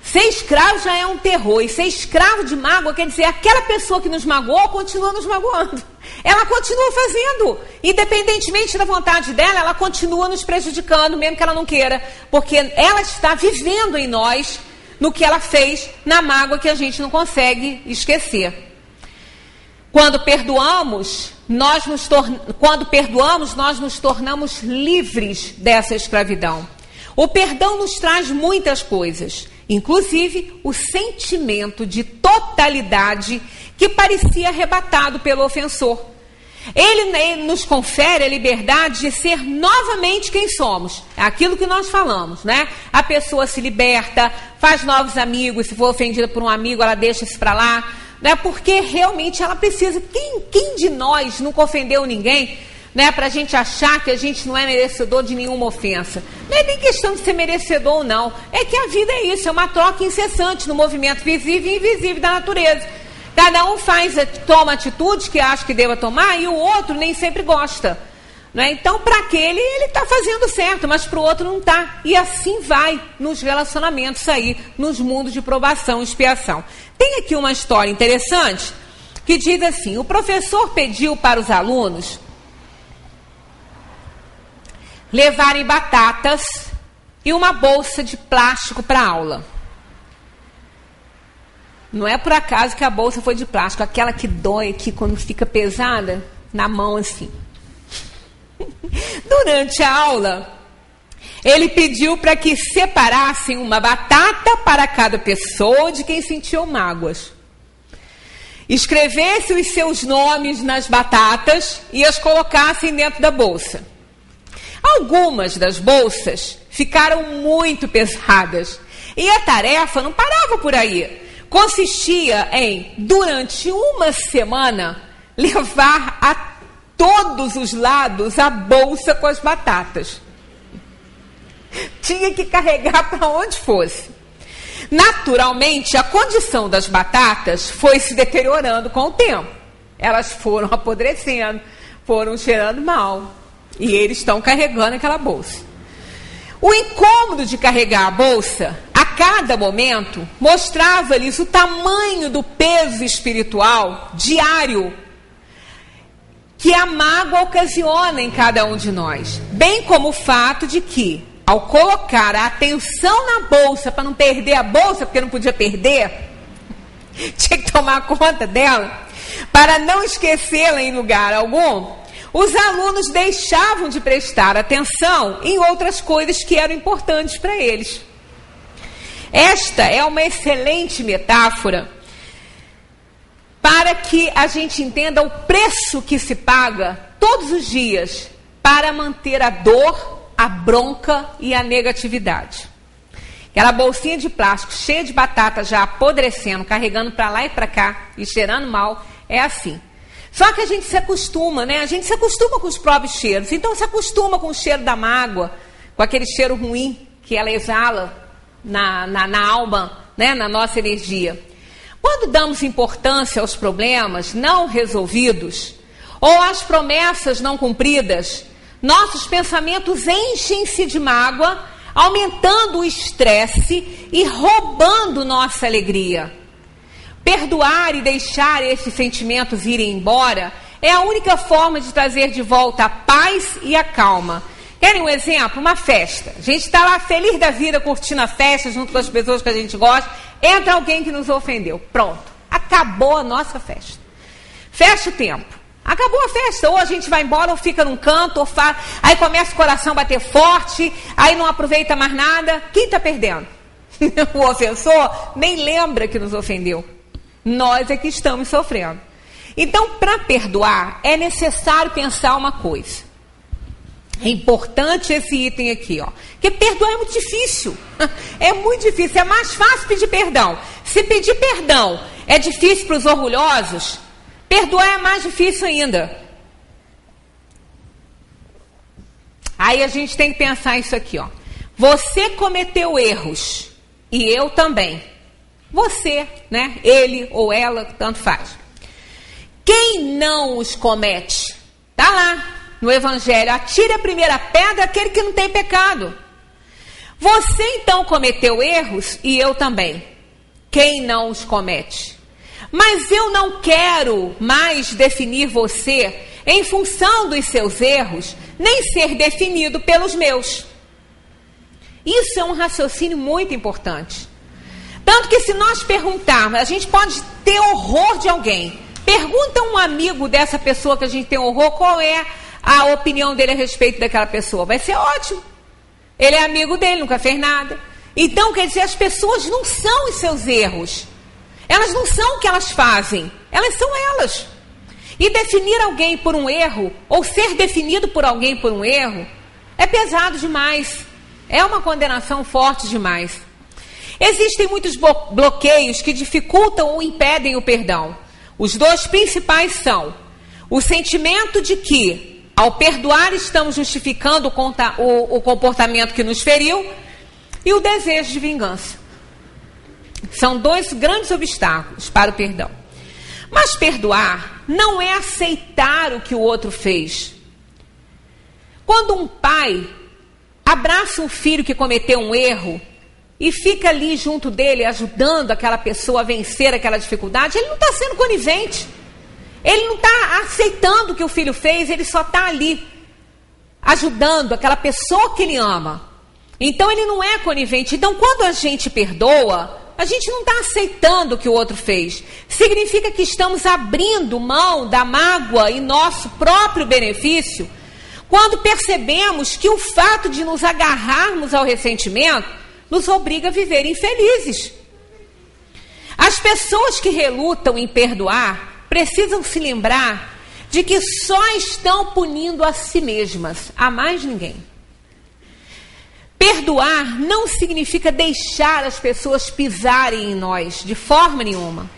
S2: Ser escravo já é um terror, e ser escravo de mágoa quer dizer aquela pessoa que nos magoou continua nos magoando. Ela continua fazendo, independentemente da vontade dela, ela continua nos prejudicando, mesmo que ela não queira, porque ela está vivendo em nós, no que ela fez, na mágoa que a gente não consegue esquecer. Quando perdoamos, nós nos tornamos livres dessa escravidão. O perdão nos traz muitas coisas, inclusive o sentimento de totalidade que parecia arrebatado pelo ofensor. Ele nos confere a liberdade de ser novamente quem somos. É aquilo que nós falamos, né? A pessoa se liberta, faz novos amigos, se for ofendida por um amigo, ela deixa isso para lá, né? Porque realmente ela precisa. Quem de nós nunca ofendeu ninguém, né, para a gente achar que a gente não é merecedor de nenhuma ofensa? Não é nem questão de ser merecedor ou não. É que a vida é isso, é uma troca incessante no movimento visível e invisível da natureza. Cada um toma atitudes que acha que deva tomar e o outro nem sempre gosta. Né? Então, para aquele, ele está fazendo certo, mas para o outro não está. E assim vai nos relacionamentos aí, nos mundos de provação e expiação. Tem aqui uma história interessante que diz assim: o professor pediu para os alunos levarem batatas e uma bolsa de plástico para a aula. Não é por acaso que a bolsa foi de plástico, aquela que dói aqui quando fica pesada na mão assim. Durante a aula, ele pediu para que separassem uma batata para cada pessoa de quem sentiu mágoas. Escrevesse os seus nomes nas batatas e as colocassem dentro da bolsa. Algumas das bolsas ficaram muito pesadas e a tarefa não parava por aí. Consistia em, durante uma semana, levar a todos os lados a bolsa com as batatas. Tinha que carregar para onde fosse. Naturalmente, a condição das batatas foi se deteriorando com o tempo. Elas foram apodrecendo, foram cheirando mal. E eles estão carregando aquela bolsa. O incômodo de carregar a bolsa, a cada momento, mostrava-lhes o tamanho do peso espiritual diário que a mágoa ocasiona em cada um de nós. Bem como o fato de que, ao colocar a atenção na bolsa, para não perder a bolsa, porque não podia perder, tinha que tomar conta dela, para não esquecê-la em lugar algum, os alunos deixavam de prestar atenção em outras coisas que eram importantes para eles. Esta é uma excelente metáfora para que a gente entenda o preço que se paga todos os dias para manter a dor, a bronca e a negatividade. Aquela bolsinha de plástico cheia de batata já apodrecendo, carregando para lá e para cá e cheirando mal, é assim. Só que a gente se acostuma, né? A gente se acostuma com os próprios cheiros. Então se acostuma com o cheiro da mágoa, com aquele cheiro ruim que ela exala na alma, né? Na nossa energia. Quando damos importância aos problemas não resolvidos ou às promessas não cumpridas, nossos pensamentos enchem-se de mágoa, aumentando o estresse e roubando nossa alegria. Perdoar e deixar esses sentimentos irem embora é a única forma de trazer de volta a paz e a calma. Querem um exemplo? Uma festa. A gente está lá feliz da vida, curtindo a festa junto com as pessoas que a gente gosta. Entra alguém que nos ofendeu. Pronto. Acabou a nossa festa. Fecha o tempo. Acabou a festa. Ou a gente vai embora, ou fica num canto, ou aí começa o coração a bater forte, aí não aproveita mais nada. Quem está perdendo? O ofensor nem lembra que nos ofendeu. Nós é que estamos sofrendo. Então, para perdoar, é necessário pensar uma coisa. É importante esse item aqui, ó. Porque perdoar é muito difícil. É muito difícil. É mais fácil pedir perdão. Se pedir perdão é difícil para os orgulhosos, Perdoar é mais difícil ainda. Aí a gente tem que pensar isso aqui, ó. Você cometeu erros e eu também. Você, né? Ele ou ela, tanto faz. Quem não os comete? Tá lá no Evangelho. Atire a primeira pedra aquele que não tem pecado. Você então cometeu erros e eu também. Quem não os comete? Mas eu não quero mais definir você em função dos seus erros, nem ser definido pelos meus. Isso é um raciocínio muito importante. Tanto que se nós perguntarmos, a gente pode ter horror de alguém. Pergunta a um amigo dessa pessoa que a gente tem horror, qual é a opinião dele a respeito daquela pessoa. Vai ser ótimo. Ele é amigo dele, nunca fez nada. Então, quer dizer, as pessoas não são os seus erros. Elas não são o que elas fazem. Elas são elas. E definir alguém por um erro, ou ser definido por alguém por um erro, é pesado demais. É uma condenação forte demais. Existem muitos bloqueios que dificultam ou impedem o perdão. Os dois principais são o sentimento de que, ao perdoar, estamos justificando o comportamento que nos feriu, e o desejo de vingança. São dois grandes obstáculos para o perdão. Mas perdoar não é aceitar o que o outro fez. Quando um pai abraça um filho que cometeu um erro e fica ali junto dele, ajudando aquela pessoa a vencer aquela dificuldade, ele não está sendo conivente. Ele não está aceitando o que o filho fez, ele só está ali, ajudando aquela pessoa que ele ama. Então ele não é conivente. Então quando a gente perdoa, a gente não está aceitando o que o outro fez. Significa que estamos abrindo mão da mágoa em nosso próprio benefício, quando percebemos que o fato de nos agarrarmos ao ressentimento nos obriga a viver infelizes. As pessoas que relutam em perdoar precisam se lembrar de que só estão punindo a si mesmas, a mais ninguém. Perdoar não significa deixar as pessoas pisarem em nós, de forma nenhuma.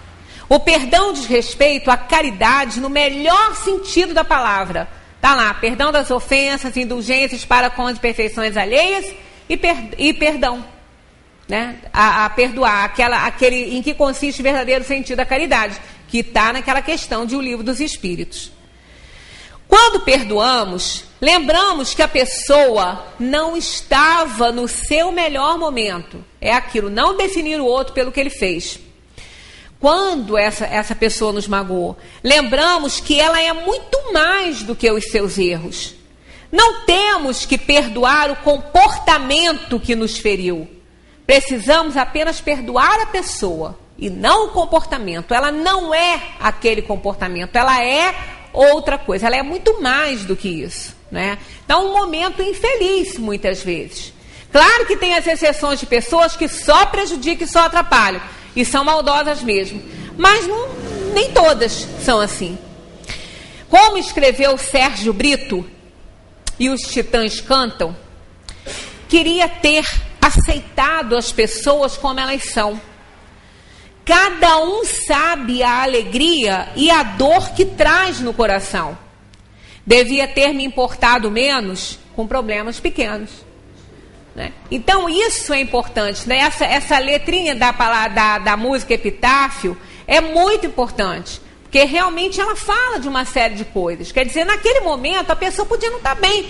S2: O perdão diz respeito à caridade no melhor sentido da palavra. Está lá, perdão das ofensas, indulgências para com as imperfeições alheias e perdão. Né? A perdoar, aquele em que consiste o verdadeiro sentido da caridade, que está naquela questão de O Livro dos Espíritos. Quando perdoamos, lembramos que a pessoa não estava no seu melhor momento. É aquilo, não definir o outro pelo que ele fez. Quando essa pessoa nos magoou, lembramos que ela é muito mais do que os seus erros. Não temos que perdoar o comportamento que nos feriu. Precisamos apenas perdoar a pessoa e não o comportamento. Ela não é aquele comportamento, ela é outra coisa, ela é muito mais do que isso, né? Então, um momento infeliz, muitas vezes. Claro que tem as exceções de pessoas que só prejudicam e só atrapalham, e são maldosas mesmo, mas nem todas são assim. Como escreveu Sérgio Brito, e os Titãs Cantam, queria ter aceitado as pessoas como elas são. Cada um sabe a alegria e a dor que traz no coração. Devia ter me importado menos com problemas pequenos. Né? Então isso é importante. Né? Essa letrinha da música Epitáfio é muito importante. Porque realmente ela fala de uma série de coisas. Quer dizer, naquele momento a pessoa podia não estar bem.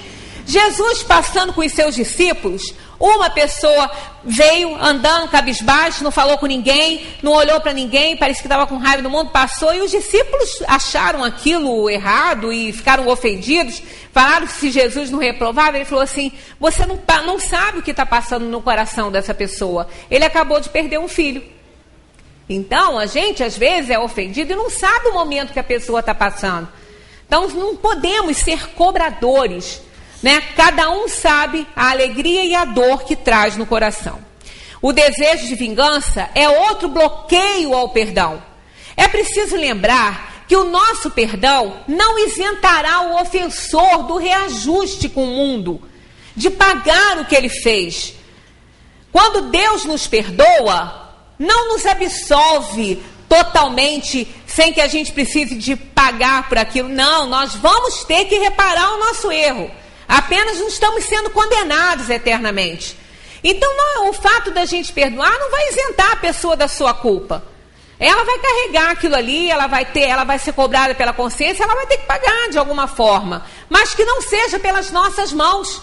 S2: Jesus passando com os seus discípulos, uma pessoa veio andando cabisbaixo, não falou com ninguém, não olhou para ninguém, parecia que estava com raiva do mundo, passou, e os discípulos acharam aquilo errado e ficaram ofendidos, falaram que se Jesus não reprovava, ele falou assim, você não sabe o que está passando no coração dessa pessoa, ele acabou de perder um filho. Então a gente às vezes é ofendido e não sabe o momento que a pessoa está passando. Então não podemos ser cobradores. Né? Cada um sabe a alegria e a dor que traz no coração. O desejo de vingança é outro bloqueio ao perdão. É preciso lembrar que o nosso perdão não isentará o ofensor do reajuste com o mundo, de pagar o que ele fez. Quando Deus nos perdoa, não nos absolve totalmente sem que a gente precise de pagar por aquilo. Não, nós vamos ter que reparar o nosso erro. Apenas não estamos sendo condenados eternamente. Então, o fato da gente perdoar não vai isentar a pessoa da sua culpa. Ela vai carregar aquilo ali, ela vai ser cobrada pela consciência, ela vai ter que pagar de alguma forma. Mas que não seja pelas nossas mãos.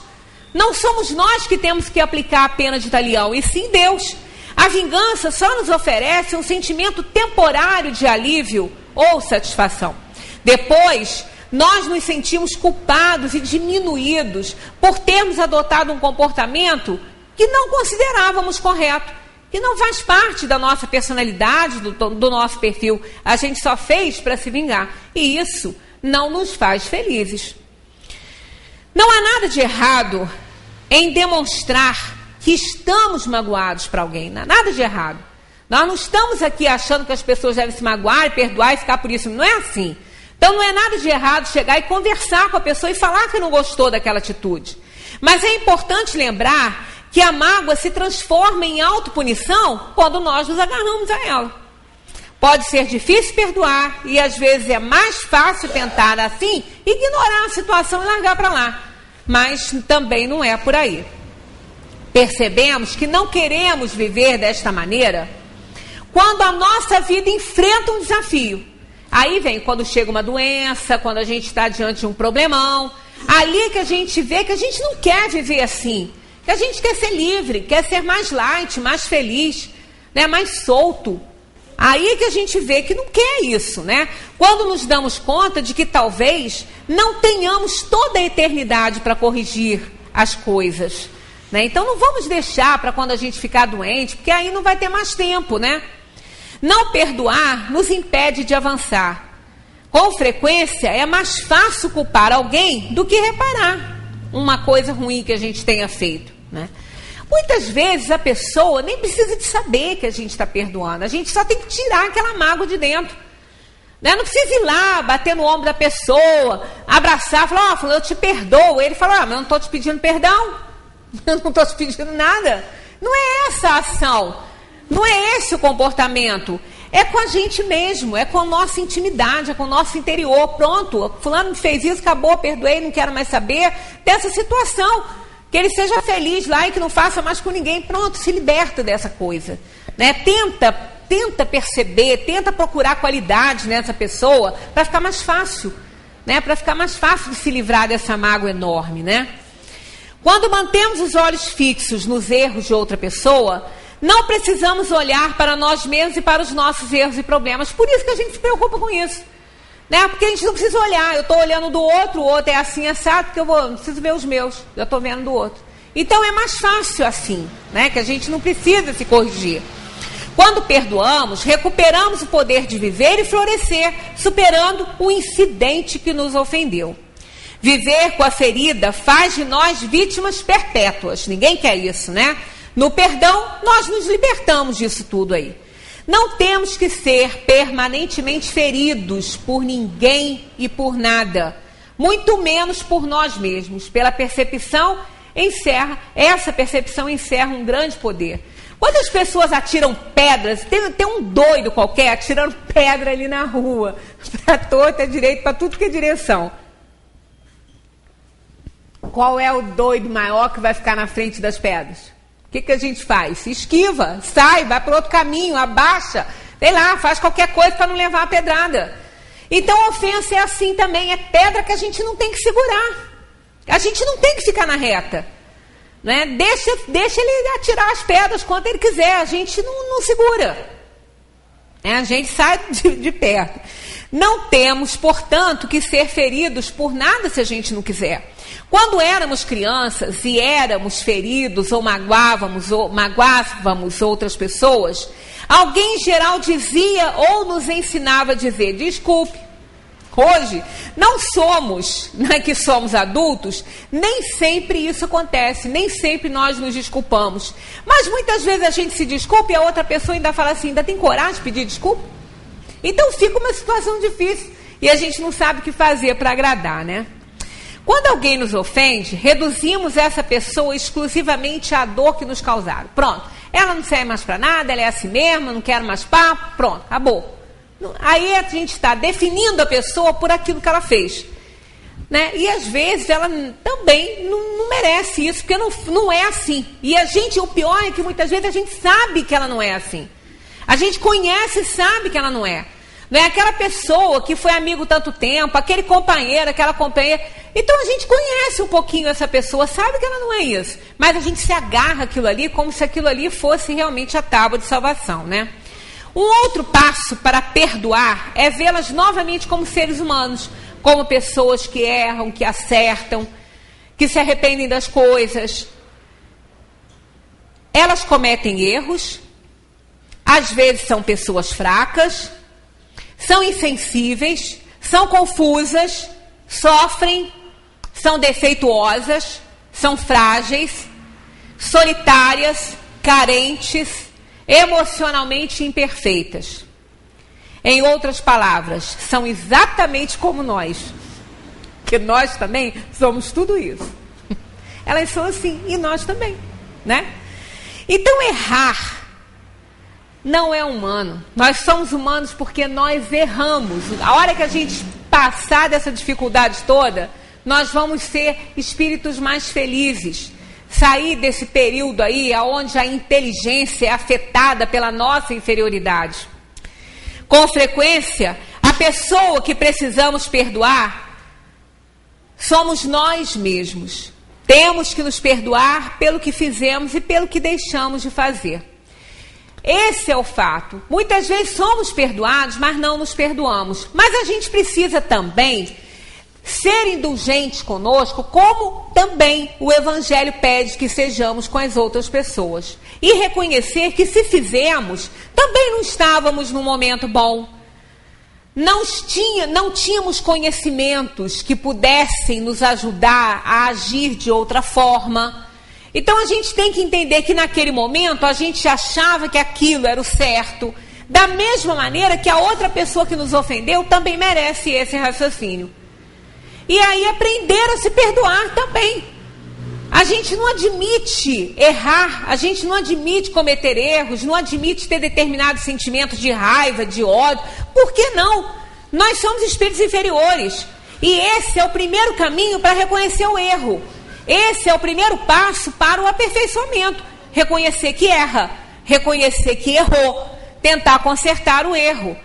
S2: Não somos nós que temos que aplicar a pena de talião, e sim Deus. A vingança só nos oferece um sentimento temporário de alívio ou satisfação. Depois, nós nos sentimos culpados e diminuídos por termos adotado um comportamento que não considerávamos correto, que não faz parte da nossa personalidade, do nosso perfil. A gente só fez para se vingar. E isso não nos faz felizes. Não há nada de errado em demonstrar que estamos magoados para alguém. Não há nada de errado. Nós não estamos aqui achando que as pessoas devem se magoar, perdoar e ficar por isso. Não é assim. Então não é nada de errado chegar e conversar com a pessoa e falar que não gostou daquela atitude. Mas é importante lembrar que a mágoa se transforma em autopunição quando nós nos agarramos a ela. Pode ser difícil perdoar e às vezes é mais fácil tentar assim ignorar a situação e largar para lá. Mas também não é por aí. Percebemos que não queremos viver desta maneira quando a nossa vida enfrenta um desafio. Aí vem quando chega uma doença, quando a gente está diante de um problemão. Ali que a gente vê que a gente não quer viver assim. Que a gente quer ser livre, quer ser mais light, mais feliz, né, mais solto. Aí que a gente vê que não quer isso, né? Quando nos damos conta de que talvez não tenhamos toda a eternidade para corrigir as coisas. Né? Então não vamos deixar para quando a gente ficar doente, porque aí não vai ter mais tempo, né? Não perdoar nos impede de avançar. Com frequência é mais fácil culpar alguém do que reparar uma coisa ruim que a gente tenha feito, né? Muitas vezes a pessoa nem precisa de saber que a gente está perdoando. A gente só tem que tirar aquela mágoa de dentro. Né? Não precisa ir lá, bater no ombro da pessoa, abraçar, falar, eu te perdoo. Ele fala, mas eu não estou te pedindo perdão. Eu não estou te pedindo nada. Não é essa a ação. Não é esse o comportamento. É com a gente mesmo, é com a nossa intimidade, é com o nosso interior. Pronto, fulano fez isso, acabou, perdoei, não quero mais saber dessa situação. Que ele seja feliz lá e que não faça mais com ninguém. Pronto, se liberta dessa coisa. Né? Tenta perceber, tenta procurar qualidade nessa pessoa para ficar mais fácil. Né? Para ficar mais fácil de se livrar dessa mágoa enorme. Né? Quando mantemos os olhos fixos nos erros de outra pessoa, não precisamos olhar para nós mesmos e para os nossos erros e problemas. Por isso que a gente se preocupa com isso. Né? Porque a gente não precisa olhar. Eu estou olhando do outro, o outro é assim, assado, porque não preciso ver os meus. Eu estou vendo do outro. Então é mais fácil assim, né? Que a gente não precisa se corrigir. Quando perdoamos, recuperamos o poder de viver e florescer, superando o incidente que nos ofendeu. Viver com a ferida faz de nós vítimas perpétuas. Ninguém quer isso, né? No perdão, nós nos libertamos disso tudo aí. Não temos que ser permanentemente feridos por ninguém e por nada, muito menos por nós mesmos. Essa percepção encerra um grande poder. Quando as pessoas atiram pedras, tem um doido qualquer atirando pedra ali na rua, para torta, direito, para tudo que é direção. Qual é o doido maior que vai ficar na frente das pedras? O que a gente faz? Esquiva, sai, vai para outro caminho, abaixa, sei lá, faz qualquer coisa para não levar a pedrada. Então a ofensa é assim também, é pedra que a gente não tem que segurar. A gente não tem que ficar na reta. Né? Deixa ele atirar as pedras quanto ele quiser, a gente não segura. A gente sai de perto. Não temos, portanto, que ser feridos por nada se a gente não quiser. Quando éramos crianças e éramos feridos ou magoávamos outras pessoas, alguém em geral dizia ou nos ensinava a dizer, desculpe. Hoje, não somos, que somos adultos, nem sempre isso acontece, nem sempre nós nos desculpamos. Mas muitas vezes a gente se desculpa e a outra pessoa ainda fala assim, ainda tem coragem de pedir desculpa? Então fica uma situação difícil e a gente não sabe o que fazer para agradar, né? Quando alguém nos ofende, reduzimos essa pessoa exclusivamente à dor que nos causaram. Pronto. Ela não serve mais para nada, ela é assim mesmo, não quero mais papo, pronto, acabou. Aí a gente está definindo a pessoa por aquilo que ela fez. Né? E às vezes ela também não merece isso, porque não é assim. E o pior é que muitas vezes a gente sabe que ela não é assim. A gente conhece e sabe que ela não é. Não é aquela pessoa que foi amigo tanto tempo, aquele companheiro, aquela companheira. Então a gente conhece um pouquinho essa pessoa, sabe que ela não é isso. Mas a gente se agarra àquilo ali como se aquilo ali fosse realmente a tábua de salvação, né? Um outro passo para perdoar é vê-las novamente como seres humanos, como pessoas que erram, que acertam, que se arrependem das coisas. Elas cometem erros, às vezes são pessoas fracas, são insensíveis, são confusas, sofrem, são defeituosas, são frágeis, solitárias, carentes, emocionalmente imperfeitas. Em outras palavras, são exatamente como nós, que nós também somos tudo isso. Elas são assim, e nós também, né? Então errar não é humano. Nós somos humanos porque nós erramos. A hora que a gente passar dessa dificuldade toda, nós vamos ser espíritos mais felizes. Sair desse período aí, onde a inteligência é afetada pela nossa inferioridade. Com frequência, a pessoa que precisamos perdoar somos nós mesmos. Temos que nos perdoar pelo que fizemos e pelo que deixamos de fazer. Esse é o fato. Muitas vezes somos perdoados, mas não nos perdoamos. Mas a gente precisa também ser indulgentes conosco, como também o Evangelho pede que sejamos com as outras pessoas. E reconhecer que se fizemos, também não estávamos num momento bom. Não tínhamos conhecimentos que pudessem nos ajudar a agir de outra forma. Então a gente tem que entender que naquele momento a gente achava que aquilo era o certo. Da mesma maneira que a outra pessoa que nos ofendeu também merece esse raciocínio. E aí aprender a se perdoar também. A gente não admite errar, a gente não admite cometer erros, não admite ter determinados sentimentos de raiva, de ódio. Por que não? Nós somos espíritos inferiores. E esse é o primeiro caminho para reconhecer o erro. Esse é o primeiro passo para o aperfeiçoamento. Reconhecer que erra, reconhecer que errou, tentar consertar o erro.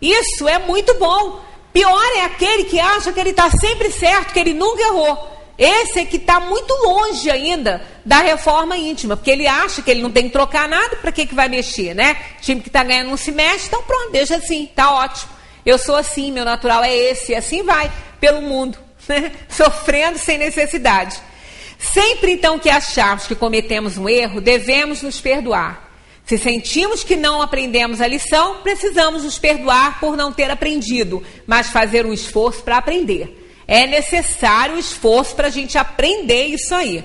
S2: Isso é muito bom. Pior é aquele que acha que ele está sempre certo, que ele nunca errou. Esse é que está muito longe ainda da reforma íntima, porque ele acha que ele não tem que trocar nada, para que vai mexer, né? O time que está ganhando não se mexe, então pronto, deixa assim, tá ótimo. Eu sou assim, meu natural é esse, e assim vai pelo mundo, né? Sofrendo sem necessidade. Sempre então que acharmos que cometemos um erro, devemos nos perdoar. Se sentimos que não aprendemos a lição, precisamos nos perdoar por não ter aprendido, mas fazer um esforço para aprender. É necessário esforço para a gente aprender isso aí.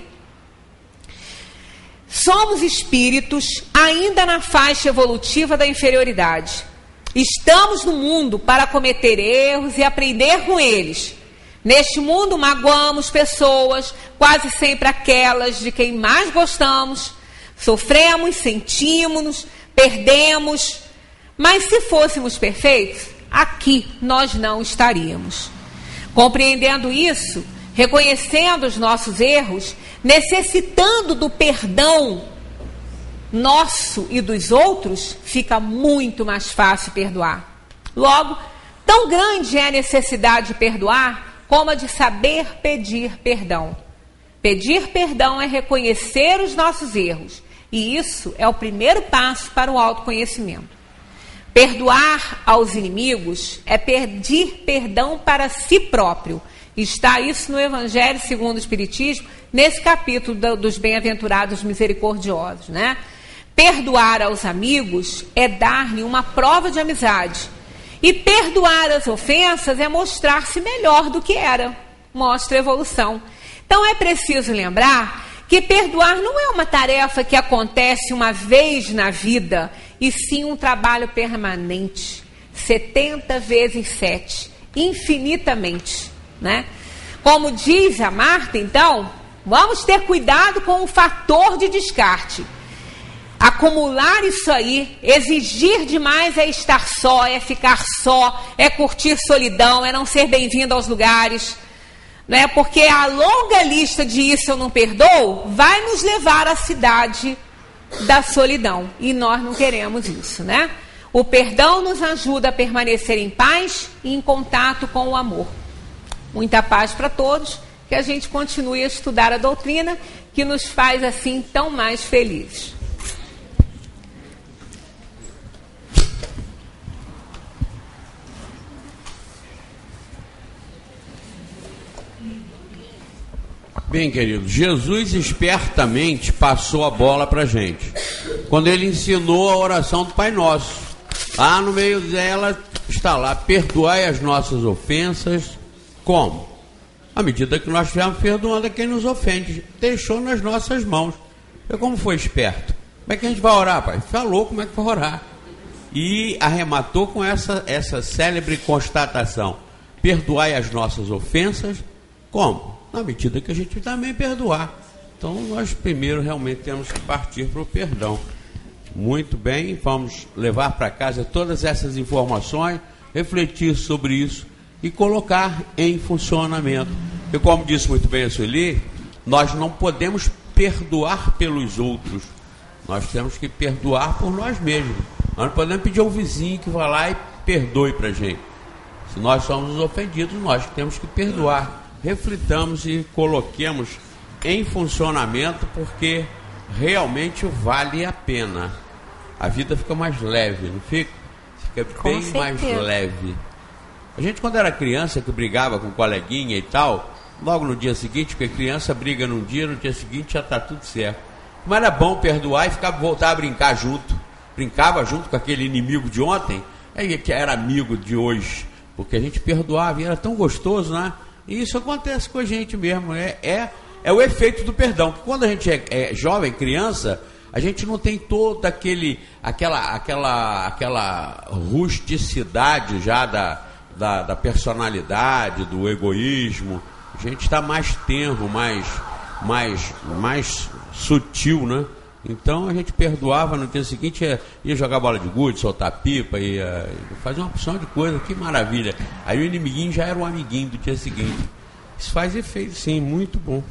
S2: Somos espíritos ainda na faixa evolutiva da inferioridade. Estamos no mundo para cometer erros e aprender com eles. Neste mundo magoamos pessoas, quase sempre aquelas de quem mais gostamos. Sofremos, sentimos-nos, perdemos. Mas se fôssemos perfeitos, aqui nós não estaríamos. Compreendendo isso, reconhecendo os nossos erros, necessitando do perdão nosso e dos outros, fica muito mais fácil perdoar. Logo, tão grande é a necessidade de perdoar como a de saber pedir perdão. Pedir perdão é reconhecer os nossos erros, e isso é o primeiro passo para o autoconhecimento. Perdoar aos inimigos é pedir perdão para si próprio. Está isso no Evangelho segundo o Espiritismo, nesse capítulo dos Bem-aventurados Misericordiosos, né? Perdoar aos amigos é dar-lhe uma prova de amizade. E perdoar as ofensas é mostrar-se melhor do que era. Mostra evolução. Então é preciso lembrar que perdoar não é uma tarefa que acontece uma vez na vida, e sim um trabalho permanente, 70 vezes 7, infinitamente, né? Como diz a Marta, então, vamos ter cuidado com o fator de descarte. Acumular isso aí, exigir demais é estar só, é ficar só, é curtir solidão, é não ser bem-vindo aos lugares, né? Porque a longa lista de isso eu não perdoo vai nos levar à cidade da solidão. E nós não queremos isso, né? O perdão nos ajuda a permanecer em paz e em contato com o amor. Muita paz para todos, que a gente continue a estudar a doutrina, que nos faz assim tão mais felizes.
S1: Bem, querido, Jesus espertamente passou a bola para a gente, quando ele ensinou a oração do Pai Nosso. Lá no meio dela está lá: perdoai as nossas ofensas. Como? À medida que nós estivermos perdoando a quem nos ofende. Deixou nas nossas mãos. E como foi esperto? Como é que a gente vai orar, Pai? Falou como é que vai orar. E arrematou com essa célebre constatação: perdoai as nossas ofensas. Como? Na medida que a gente também perdoar. Então nós primeiro realmente temos que partir para o perdão. Muito bem, vamos levar para casa todas essas informações, refletir sobre isso e colocar em funcionamento. E como disse muito bem a Sueli, nós não podemos perdoar pelos outros, nós temos que perdoar por nós mesmos. Nós não podemos pedir ao vizinho que vá lá e perdoe para a gente. Se nós somos ofendidos, nós temos que perdoar. Reflitamos e coloquemos em funcionamento, porque realmente vale a pena. A vida fica mais leve, não fica? Fica bem mais leve. A gente, quando era criança, que brigava com coleguinha e tal, logo no dia seguinte, porque criança briga num dia, no dia seguinte já está tudo certo. Mas era bom perdoar e voltar a brincar junto. Brincava junto com aquele inimigo de ontem, que era amigo de hoje, porque a gente perdoava e era tão gostoso, né? E isso acontece com a gente mesmo, é o efeito do perdão. Quando a gente é jovem, criança, a gente não tem toda aquela rusticidade já da personalidade, do egoísmo. A gente está mais tenro, mais sutil, né? Então a gente perdoava, no dia seguinte ia jogar bola de gude, soltar pipa, ia fazer uma opção de coisa, que maravilha. Aí o inimiguinho já era um amiguinho do dia seguinte. Isso faz efeito, sim, muito bom.